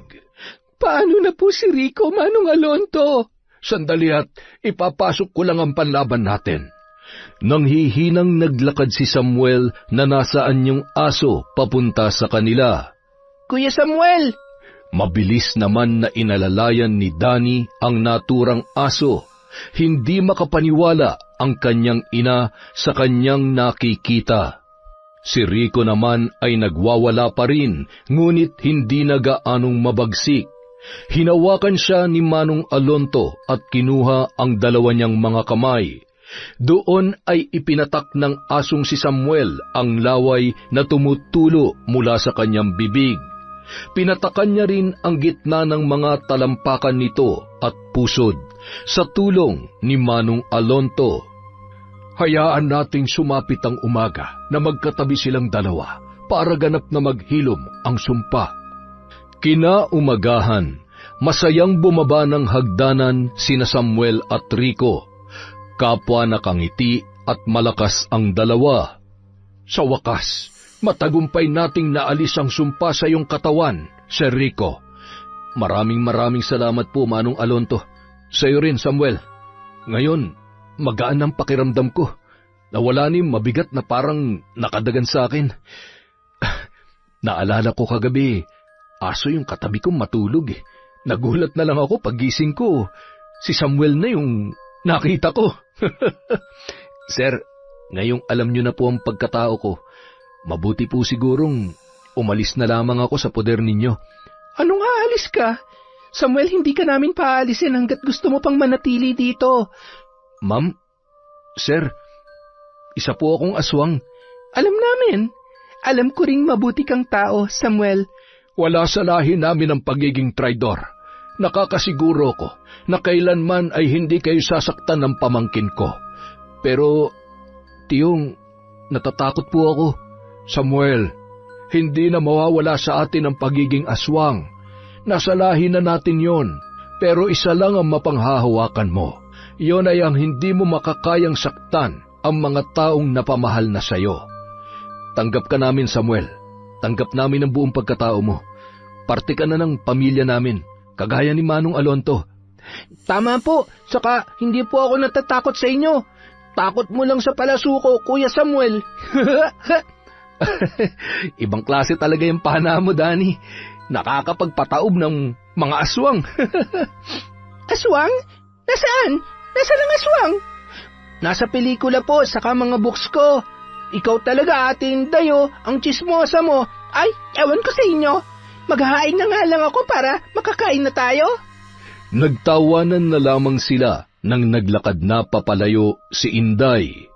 Paano na po si Rico, Manong Alonto? Sandali at ipapasok ko lang ang panlaban natin. Nanghihinang naglakad si Samuel na nasaan yung aso papunta sa kanila. Kuya Samuel! Mabilis naman na inalalayan ni Danny ang naturang aso. Hindi makapaniwala ang kanyang ina sa kanyang nakikita. Si Rico naman ay nagwawala pa rin, ngunit hindi na gaanong mabagsik. Hinawakan siya ni Manong Alonto at kinuha ang dalawa niyang mga kamay. Doon ay ipinatak ng asong si Samuel ang laway na tumutulo mula sa kanyang bibig. Pinatakan niya rin ang gitna ng mga talampakan nito at pusod sa tulong ni Manong Alonto. Hayaan nating sumapit ang umaga na magkatabi silang dalawa para ganap na maghilom ang sumpa. Kinaumagahan, masayang bumaba ng hagdanan sina Samuel at Rico. Kapwa nakangiti at malakas ang dalawa. Sa wakas, matagumpay nating naalis ang sumpa sa iyong katawan, Sir Rico. Maraming salamat po, Manong Alonto. Sa iyo rin, Samuel. Ngayon, magaan ang pakiramdam ko. Nawala ni mabigat na parang nakadagan sa akin. Naalala ko kagabi, aso yung katabi kong matulog eh. Nagulat na lang ako paggising ko. Si Samuel na yung nakita ko. Sir, ngayong alam niyo na po ang pagkatao ko. Mabuti po sigurong umalis na lamang ako sa poder ninyo. Anong aalis ka? Samuel, hindi ka namin paalisin hanggat gusto mo pang manatili dito. Ma'am, sir, isa po akong aswang. Alam namin. Alam ko ring mabuti kang tao, Samuel. Wala sa lahi namin ang pagiging traidor. Nakakasiguro ko na kailanman ay hindi kayo sasaktan ng pamangkin ko. Pero, tiyong, natatakot po ako. Samuel, hindi na mawawala sa atin ang pagiging aswang. Nasa lahi na natin yon, pero isa lang ang mapanghahawakan mo. Yon ay ang hindi mo makakayang saktan ang mga taong napamahal na sayo. Tanggap ka namin, Samuel. Tanggap namin ang buong pagkatao mo. Parte ka na ng pamilya namin, kagaya ni Manong Alonto. Tama po, saka hindi po ako natatakot sa inyo. Takot mo lang sa palasuko, Kuya Samuel. Ibang klase talaga yung pana mo, Danny. Nakakapagpataob ng mga aswang. Aswang? Nasaan? Nasaan ang aswang? Nasa pelikula po, saka mga books ko. Ikaw talaga, Ate Indayo, ang chismosa mo. Ay, ewan ko sa inyo. Maghahain na nga lang ako para makakain na tayo. Nagtawanan na lamang sila nang naglakad na papalayo si Inday.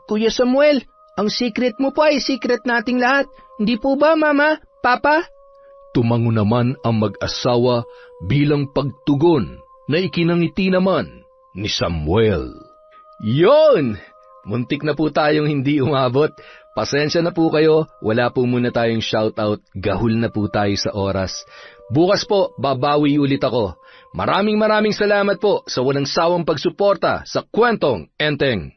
Kuya Samuel, ang secret mo po ay secret nating lahat. Hindi po ba, Mama? Papa? Tumango naman ang mag-asawa bilang pagtugon na ikinangiti naman ni Samuel. Yon! Muntik na po tayong hindi umabot. Pasensya na po kayo, wala po muna tayong shoutout, gahul na po tayo sa oras. Bukas po, babawi ulit ako. Maraming salamat po sa walang sawang pagsuporta sa Kwentong Enteng.